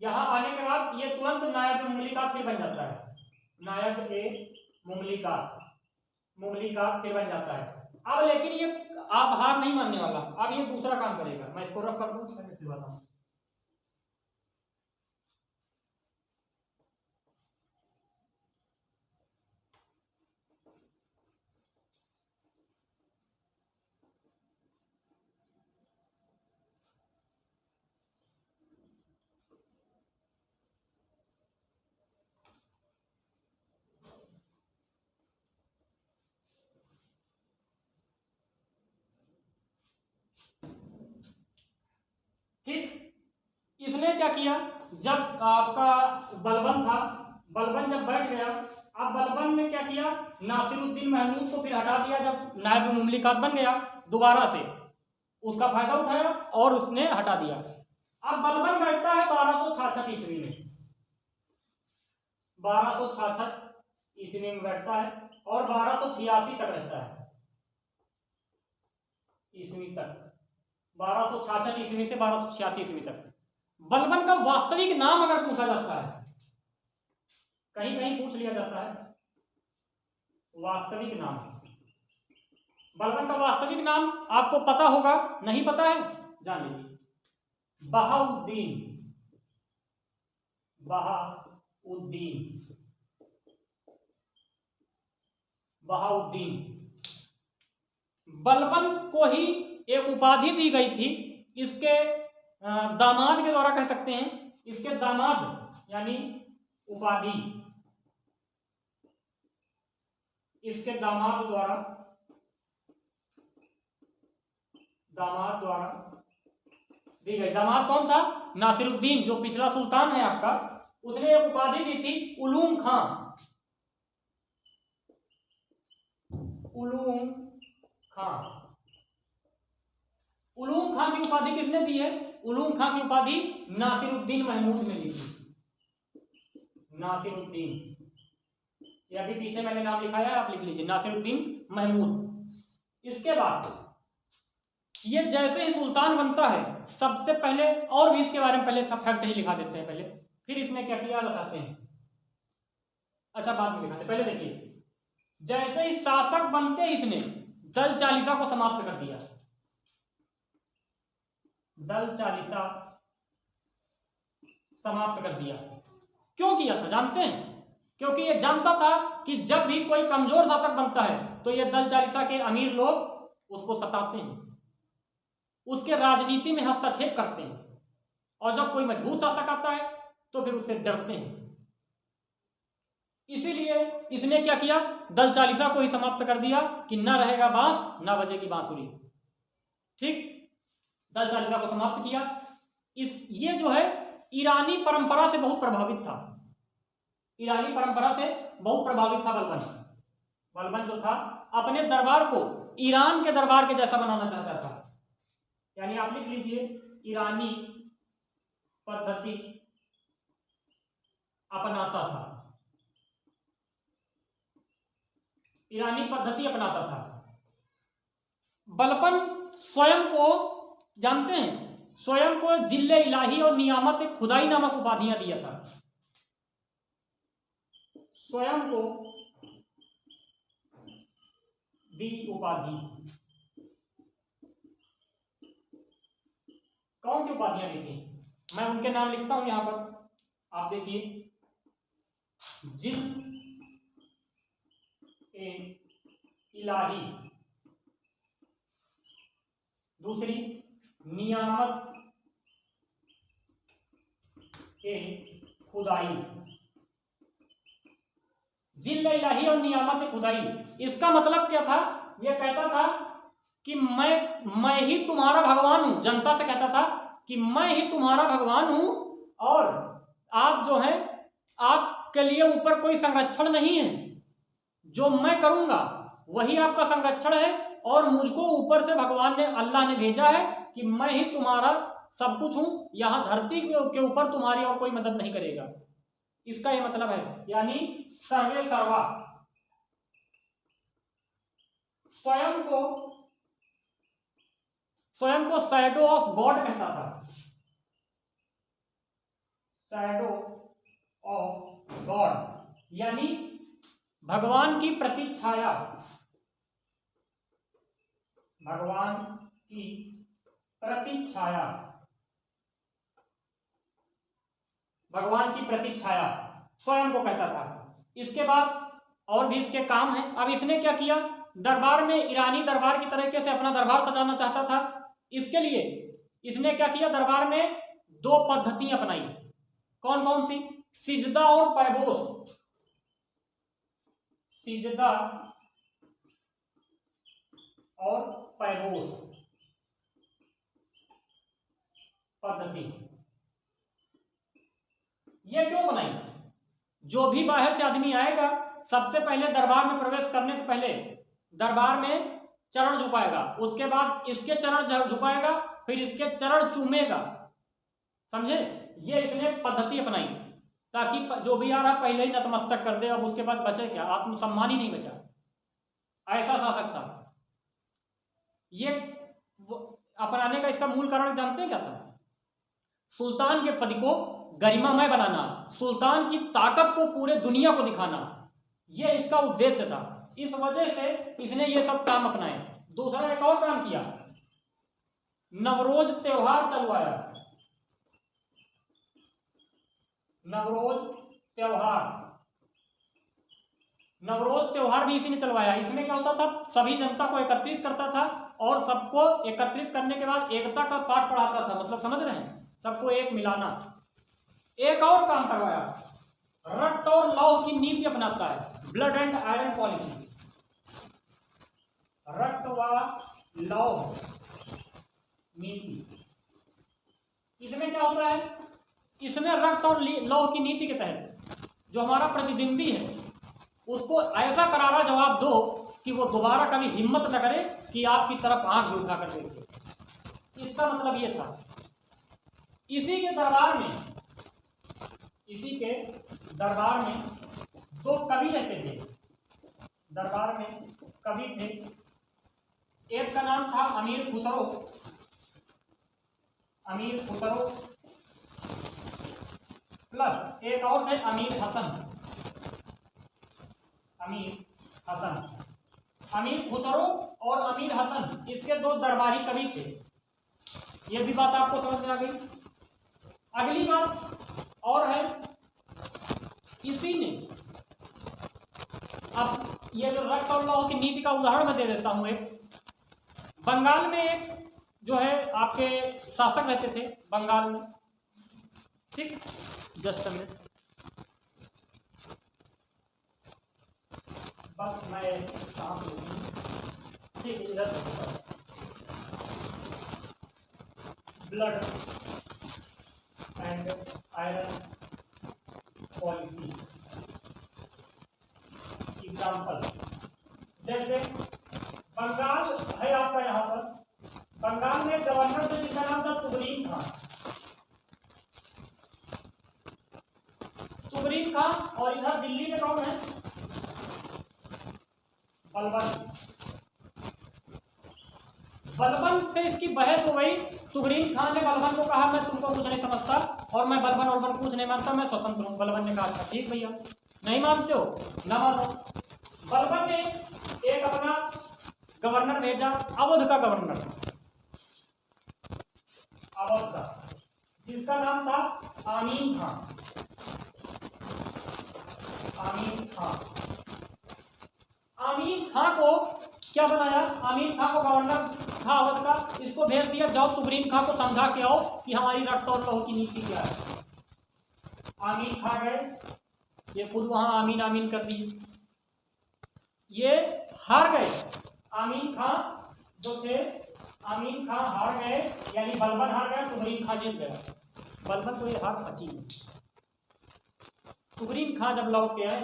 A: यहां आने के बाद ये तुरंत नायब मुमलिकात फिर बन जाता है। नायब ए मुमलिकात फिर बन जाता है। अब लेकिन ये आप हार नहीं मानने वाला, अब ये दूसरा काम करेगा। मैं इसको रफ कर दूं, फिर बताऊं। ठीक, इसने क्या किया? जब आपका बलबन था, बलबन जब बैठ गया, अब बलबन ने क्या किया? नासिरुद्दीन महमूद को फिर हटा दिया। जब नायब मुमलिकात बन गया दोबारा से, उसका फायदा उठाया और उसने हटा दिया। अब बलबन बैठता है 1266 ईस्वी में। 1266 ईस्वी में बैठता है और 1286 तक रहता है। ईस्वी तक, 1266 ईस्वी से 1286 ईस्वी तक। बलबन का वास्तविक नाम अगर पूछा जाता है, कहीं कहीं पूछ लिया जाता है वास्तविक नाम, बलबन का वास्तविक नाम आपको पता होगा, नहीं पता है जान लीजिए, बहाउद्दीन, बहाउद्दीन, बहाउद्दीन। बलबन को ही एक उपाधि दी गई थी, इसके दामाद के द्वारा कह सकते हैं, इसके दामाद यानी उपाधि, इसके दामाद द्वारा दी गई। दामाद कौन था? नासिरुद्दीन, जो पिछला सुल्तान है आपका, उसने एक उपाधि दी थी उलूम खां। उलूम खां, उलूम खां की उपाधि किसने दी है? उलूम खां की उपाधि नासिरुद्दीन महमूद ने ली थी, नासिरुद्दीन। ये अभी पीछे मैंने नाम लिखा है, आप लिख लीजिए, नासिरुद्दीन महमूद। इसके बाद ये जैसे ही सुल्तान बनता है, सबसे पहले, और भी इसके बारे में पहले अच्छा फैक्ट ही लिखा देते हैं पहले, फिर इसने क्या किया बताते हैं, अच्छा बाद में लिखाते। पहले देखिए, जैसे ही शासक बनते इसने दल चालीसा को समाप्त कर दिया। दल चालीसा समाप्त कर दिया। क्यों किया था जानते हैं? क्योंकि ये जानता था कि जब भी कोई कमजोर शासक बनता है तो ये दल चालीसा के अमीर लोग उसको सताते हैं, उसके राजनीति में हस्तक्षेप करते हैं, और जब कोई मजबूत शासक आता है तो फिर उससे डरते हैं। इसीलिए इसने क्या किया, दल चालीसा को ही समाप्त कर दिया कि ना रहेगा बांस ना बजेगी बांसुरी। ठीक, दल चालीसा को समाप्त किया। ये जो है ईरानी परंपरा से बहुत प्रभावित था, ईरानी परंपरा से बहुत प्रभावित था बलबन। बलबन जो था अपने दरबार को ईरान के दरबार के जैसा बनाना चाहता था, यानी आप लिख लीजिए ईरानी पद्धति अपनाता था, ईरानी पद्धति अपनाता था। बलबन स्वयं को जानते हैं, स्वयं को जिल्ले इलाही और नियामत खुदाई नामक उपाधियां दिया था, स्वयं को दी उपाधि। कौन सी उपाधियां दी थी? मैं उनके नाम लिखता हूं यहां पर, आप देखिए, जिल ए इलाही, दूसरी नियामत ए खुदाई। जिल्ल इलाही और नियामत खुदाई, इसका मतलब क्या था? यह कहता था कि मैं ही तुम्हारा भगवान हूं, जनता से कहता था कि मैं ही तुम्हारा भगवान हूं, और आप जो है, आपके लिए ऊपर कोई संरक्षण नहीं है, जो मैं करूंगा वही आपका संरक्षण है, और मुझको ऊपर से भगवान ने, अल्लाह ने भेजा है कि मैं ही तुम्हारा सब कुछ हूं, यहां धरती के ऊपर तुम्हारी और कोई मदद नहीं करेगा। इसका ये मतलब है, यानी सर्वे सर्वा, स्वयं को शैडो ऑफ गॉड कहता था, शैडो ऑफ गॉड, यानी भगवान की प्रतिछाया, भगवान की प्रतिछाया, भगवान की प्रतिछाया स्वयं को कहता था। इसके बाद और भी इसके काम हैं। अब इसने क्या किया, दरबार में ईरानी दरबार की तरीके से अपना दरबार सजाना चाहता था। इसके लिए इसने क्या किया, दरबार में दो पद्धतियां अपनाई। कौन कौन सी? सिजदा और पैबोस। सिजदा और पैबोस पद्धति। ये क्यों बनाई? जो भी बाहर से आदमी आएगा, सबसे पहले दरबार में प्रवेश करने से पहले दरबार में चरण झुकाएगा, उसके बाद इसके चरण झुकाएगा, फिर इसके चरण चूमेगा। समझे? ये इसने पद्धति अपनाई ताकि जो भी आ रहा पहले ही नतमस्तक कर दे, अब उसके बाद बचे क्या? आत्मसम्मान ही नहीं बचा। ऐसा शासक था। ये अपनाने का इसका मूल कारण जानते हैं क्या था? सुल्तान के पद को गरिमामय बनाना, सुल्तान की ताकत को पूरे दुनिया को दिखाना, यह इसका उद्देश्य था। इस वजह से इसने ये सब काम अपनाए। दूसरा एक और काम किया, नवरोज त्योहार चलवाया। नवरोज त्योहार भी इसी ने चलवाया। इसमें क्या होता था, सभी जनता को एकत्रित करता था और सबको एकत्रित करने के बाद एकता का पाठ पढ़ाता था। मतलब समझ रहे हैं, सबको एक मिलाना। एक और काम करवाया, रक्त और लौह की नीति अपनाता है, ब्लड एंड आयरन पॉलिसी। रक्त व लौह नीति, इसमें क्या होता है, इसमें रक्त और लौह की नीति के तहत जो हमारा प्रतिद्वंदी है उसको ऐसा करारा जवाब दो कि वो दोबारा कभी हिम्मत न करे कि आपकी तरफ आंख भी उठाकर देखे। इसका मतलब ये था। इसी के दरबार में दो कवि रहते थे। दरबार में कवि थे, एक का नाम था अमीर खुसरो प्लस एक और थे अमीर हसन। अमीर खुसरो और अमीर हसन, इसके दो दरबारी कवि थे। ये भी बात आपको समझ में आ गई। अगली बात और है, इसी ने, अब ये जो रक्त और लौह की नीति का उदाहरण मैं दे देता हूं। एक बंगाल में एक जो है आपके शासक रहते थे बंगाल में, ठीक, जस्ट में बस मैं ठीक इधर blood and iron policy example, जैसे बंगाल है आपका, यहाँ पर बंगाल में गवर्नर थे जिसका नाम था तुगरीन खान, और इधर दिल्ली में कौन है, बलबन से इसकी बहस हो गई। तुगरीन खान ने बलबन को कहा मैं तुमको कुछ नहीं समझता और मैं बलबन कुछ नहीं मानता, मैं स्वतंत्र हूं। बलबन ने कहा अच्छा ठीक भैया, नहीं मानते हो ना मानो। बलबन ने एक अपना गवर्नर भेजा, अवध का गवर्नर, अवध का, जिसका नाम था आमीन खां को क्या बनाया, आमीन खां को गवर्नर था अवध का, इसको भेज दिया जाओ तुगरीन खां को समझा के आओ कि हमारी रक्त और लौह की नीति क्या है। आमीन खां गए, ये खुद वहां आमीन कर दिए, ये हार गए। आमीन खां जो थे, आमीन खां हार गए, यानी बलबन हार गया, तुगरीन खां जीत गया। बलबन को ये हार पची। तुगरीन खां जब लौट के आए,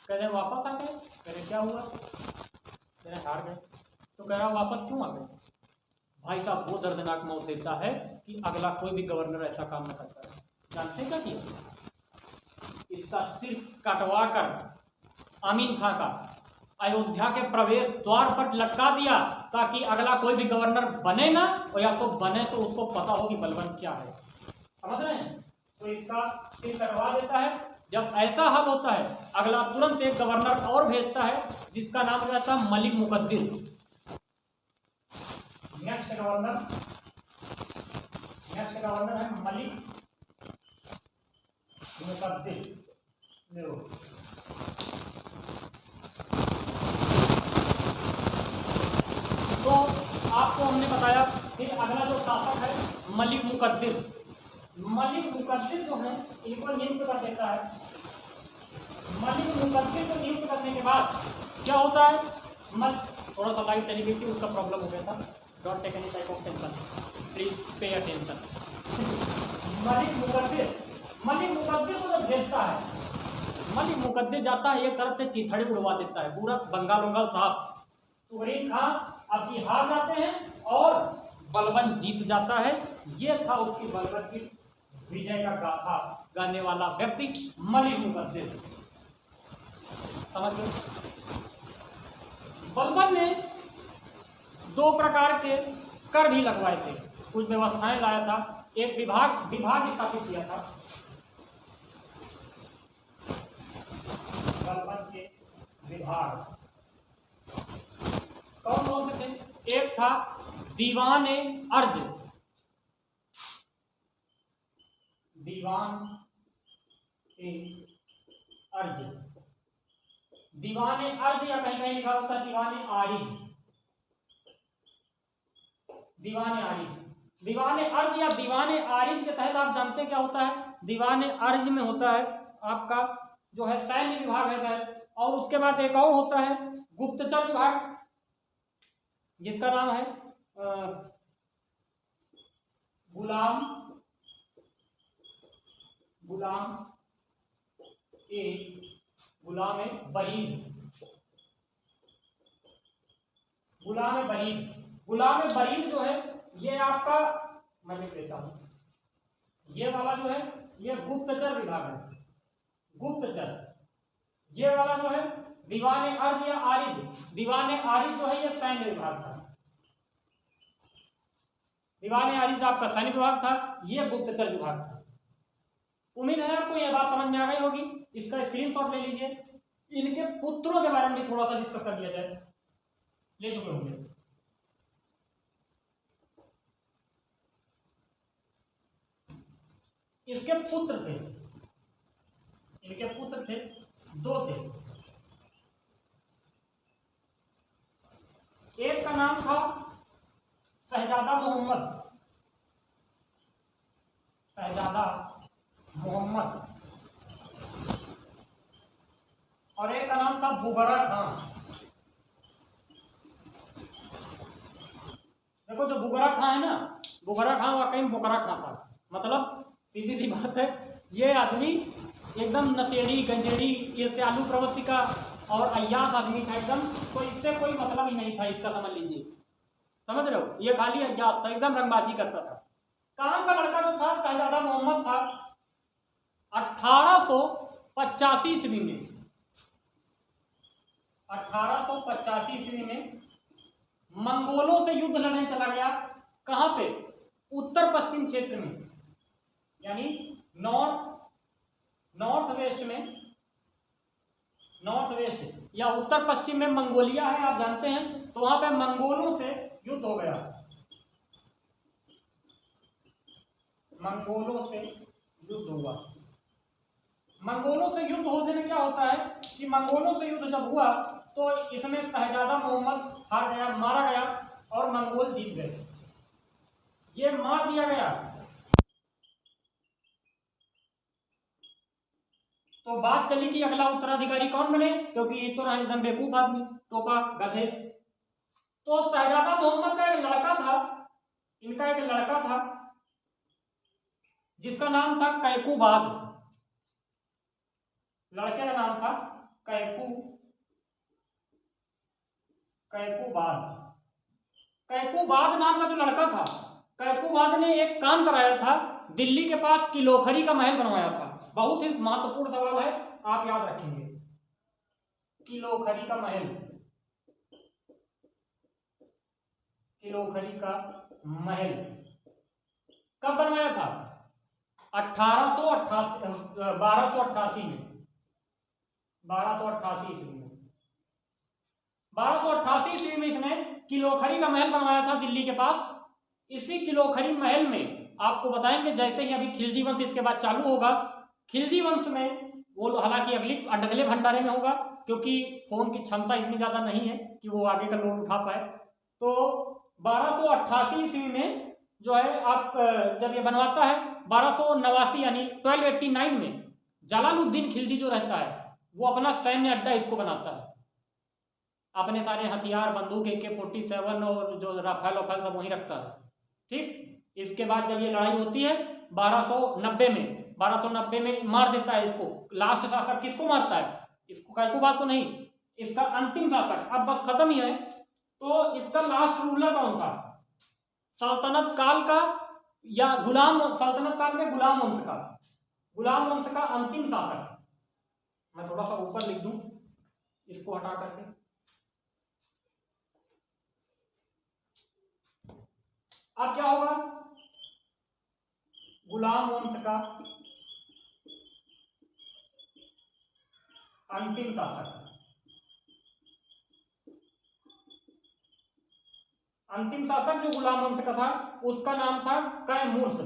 A: कह रहे वापस आ गए, कह रहे क्या हुआ, कह रहे हार गए। तो कह रहा वापस क्यों आ गए? भाई साहब वो दर्दनाक मौत देता है कि अगला कोई भी गवर्नर ऐसा काम न करता है। जानते क्या किया, इसका सिर कटवा कर आमीन खां का अयोध्या के प्रवेश द्वार पर लटका दिया, ताकि अगला कोई भी गवर्नर बने ना, और या तो बने तो उसको पता हो कि बलबन क्या है। समझ रहे हैं? तो इसका सिर कटवा देता है। जब ऐसा हाल होता है, अगला तुरंत एक गवर्नर और भेजता है जिसका नाम रहता है मलिक मुकद्दिर। नेक्स्ट गवर्नर है मलिक मुकद्दिर। तो आपको हमने बताया, फिर अगला जो शासक है मलिक मुकद्दिर। मलिक मुकद्दिर जो है इनको नियुक्त कर देता है। मलिक मुकद्दिर को नियुक्त करने के बाद क्या होता है, थोड़ा सा लाइट चली गई थी, उसका प्रॉब्लम हो गया था। Don't take any type of tension, please pay attention. मलिक मुकद्दिर को जब भेजता है, मलिक मुकद्दिर जाता है, एक तरफ से चीथड़े उड़वा देता है, पूरा बंगाल साफ। तुगरीन खां अब की हार जाते हैं और बलबन जीत जाता है। ये था उसकी बलबन की विजय का गाथा गाने वाला व्यक्ति मलिक मुकद्दिर। समझ गए? बलबन ने दो प्रकार के कर भी लगवाए थे, कुछ व्यवस्थाएं लाया था, एक विभाग स्थापित किया था गलबन के विभाग। कौन कौन से थे? एक था दीवान अर्ज, दीवान अर्ज, दीवान अर्ज या कहीं कहीं लिखा होता है दीवान आरिज, दीवान आरिज। दीवान अर्ज या दीवान आरिज के तहत आप जानते हैं क्या होता है? दीवान अर्ज में होता है आपका जो है सैन्य विभाग है शायद, और उसके बाद एक और होता है गुप्तचर विभाग, जिसका नाम है गुलाम बरीद, गुलाम बरीद जो है ये आपका, मैं लिख देता हूं, ये वाला जो है ये गुप्तचर विभाग है, गुप्तचर। ये वाला जो है दीवान अर्ज या आरिज, दीवान आरिज जो है ये सैन्य विभाग था, दीवान आरिज आपका सैन्य विभाग था, ये गुप्तचर विभाग था। उम्मीद है आपको यह बात समझ में आ गई होगी। इसका स्क्रीनशॉट ले लीजिए। इनके पुत्रों के बारे में थोड़ा सा डिस्कस कर लिया जाए, ले चुके होंगे। इसके पुत्र थे, इनके पुत्र थे, दो थे। एक का नाम था शहजादा मोहम्मद, और एक का नाम था बुगरा खां। देखो जो बुगरा खां है ना, बुगरा खां वाकई में बुगरा खां था, मतलब सीधी सी बात है, ये आदमी एकदम नशेड़ी गंजेड़ी ईर्ष्यालु प्रवृत्ति का और अय्यास आदमी था एकदम, तो इससे कोई मतलब ही नहीं था इसका, समझ लीजिए, समझ रहे हो, ये खाली अय्यास था, एकदम रंगबाजी करता था। काम का लड़का जो था शहजादा मोहम्मद था, 1885 ईस्वी में, 1885 ईस्वी में मंगोलों से युद्ध लड़ने चला गया। कहां पे? उत्तर पश्चिम क्षेत्र में, यानी नॉर्थ वेस्ट या उत्तर पश्चिम में मंगोलिया है, आप जानते हैं, तो वहां पे मंगोलों से युद्ध हो गया। मंगोलों से युद्ध हुआ। मंगोलों से युद्ध होने में क्या होता है कि मंगोलों से युद्ध जब हुआ तो इसमें शहजादा मोहम्मद हार गया, मारा गया, और मंगोल जीत गए। ये मार दिया गया तो बात चली कि अगला उत्तराधिकारी कौन बने, क्योंकि ये तो रहा एकदम बेवकूफ आदमी, टोपा गधे। तो शहजादा मोहम्मद का एक लड़का था, इनका एक लड़का था जिसका नाम था कैकूबाद। लड़के का नाम था कैकूबाद नाम का जो लड़का था, कैकूबाद ने एक काम कराया था, दिल्ली के पास किलोखरी का महल बनवाया था। बहुत ही महत्वपूर्ण सवाल है, आप याद रखेंगे। किलोखरी का महल, किलोखरी का महल कब बनवाया था? 1288 में, 1288 ईस्वी में, 1288 ईस्वी में इसने किलोखरी का महल बनवाया था दिल्ली के पास। इसी किलोखरी महल में आपको बताएंगे, जैसे ही अभी खिलजी वंश इसके बाद चालू होगा, खिलजी वंश में वो हालांकि अगले भंडारे में होगा, क्योंकि फोन की क्षमता इतनी ज्यादा नहीं है कि वो आगे का लोड उठा पाए। तो 1288 ईस्वी में जो है आप जब ये बनवाता है, 1289 यानी 1289 में जलालुद्दीन खिलजी जो रहता है वो अपना सैन्य अड्डा इसको बनाता है, अपने सारे हथियार, बंदूक, AK-47 और जो राफेल वफेल सब वहीं रखता है। ठीक, इसके बाद जब ये लड़ाई होती है 1290 में मार देता है इसको। लास्ट शासक किसको मारता है? इसको, कैकूबाद को नहीं, इसका अंतिम शासक। अब बस खत्म ही है। तो इसका लास्ट रूलर कौन था? सल्तनत काल का या सल्तनत काल में गुलाम वंश का अंतिम शासक। मैं थोड़ा सा ऊपर लिख दूं इसको, हटा करके। अब क्या होगा, गुलाम वंश का अंतिम शासक, अंतिम शासक जो गुलाम वंश का था उसका नाम था कैमूर्स।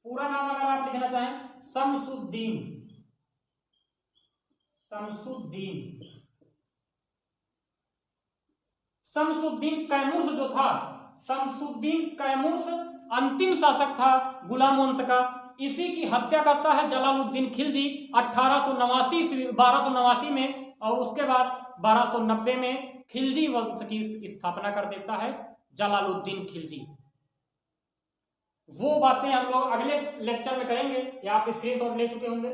A: पूरा नाम अगर आप लिखना चाहें शमसुद्दीन, शमसुद्दीन, शमसुद्दीन कैमूर्स जो था, शमसुद्दीन कैमूर्स अंतिम शासक था गुलाम वंश का। इसी की हत्या करता है जलालुद्दीन खिलजी 1289 में, और उसके बाद 1290 में खिलजी वंश की स्थापना कर देता है जलालुद्दीन खिलजी। वो बातें हम लोग अगले लेक्चर में करेंगे, या आप स्क्रीनशॉट ले चुके होंगे।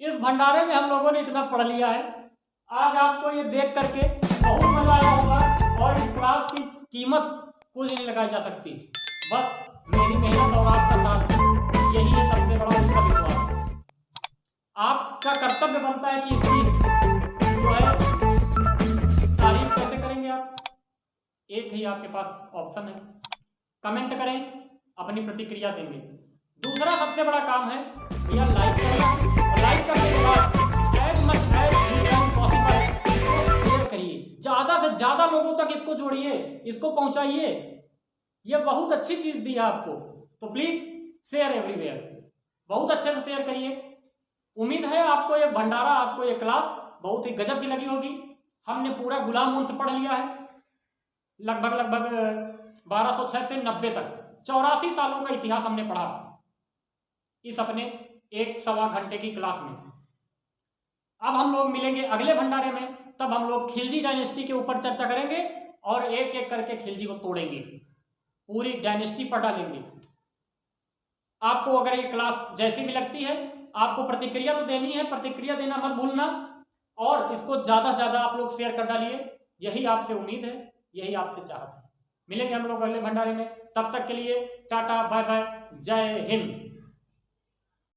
A: इस भंडारे में हम लोगों ने इतना पढ़ लिया है, आज आपको ये देख करके बहुत मजा आया होगा, और इस क्लास की कीमत कुछ नहीं लगाई जा सकती। बस मेरी मेहनत और आपका साथ, यही है सबसे बड़ा उसका विश्वास। आपका कर्तव्य बनता है कि इसकी जो है तारीफ कैसे करेंगे आप, एक ही आपके पास ऑप्शन है, कमेंट करें, अपनी प्रतिक्रिया देंगे। दूसरा सबसे बड़ा काम है भैया लाइक करना, और लाइक करने के बाद as much as you can possible इसको शेयर करिए, ज्यादा से ज्यादा लोगों तक इसको जोड़िए, इसको पहुंचाइए। ये बहुत अच्छी चीज दी है आपको, तो प्लीज शेयर एवरीवेयर, बहुत अच्छे से शेयर करिए। उम्मीद है आपको ये भंडारा, आपको ये क्लास बहुत ही गजब की लगी होगी। हमने पूरा गुलाम वंश पढ़ लिया है, लगभग 1206 से 90 तक 84 सालों का इतिहास हमने पढ़ा इस अपने 1-1.25 घंटे की क्लास में। अब हम लोग मिलेंगे अगले भंडारे में, तब हम लोग खिलजी डायनेस्टी के ऊपर चर्चा करेंगे और एक एक करके खिलजी को तोड़ेंगे, पूरी डायनेस्टी पर डालेंगे। आपको अगर ये क्लास जैसी भी लगती है, आपको प्रतिक्रिया तो देनी है, प्रतिक्रिया देना मत भूलना, और इसको ज़्यादा से ज़्यादा आप लोग शेयर कर डालिए। यही आपसे उम्मीद है, यही आपसे चाहत है। मिलेंगे हम लोग अगले भंडारे में, तब तक के लिए टाटा बाय बाय, जय हिंद।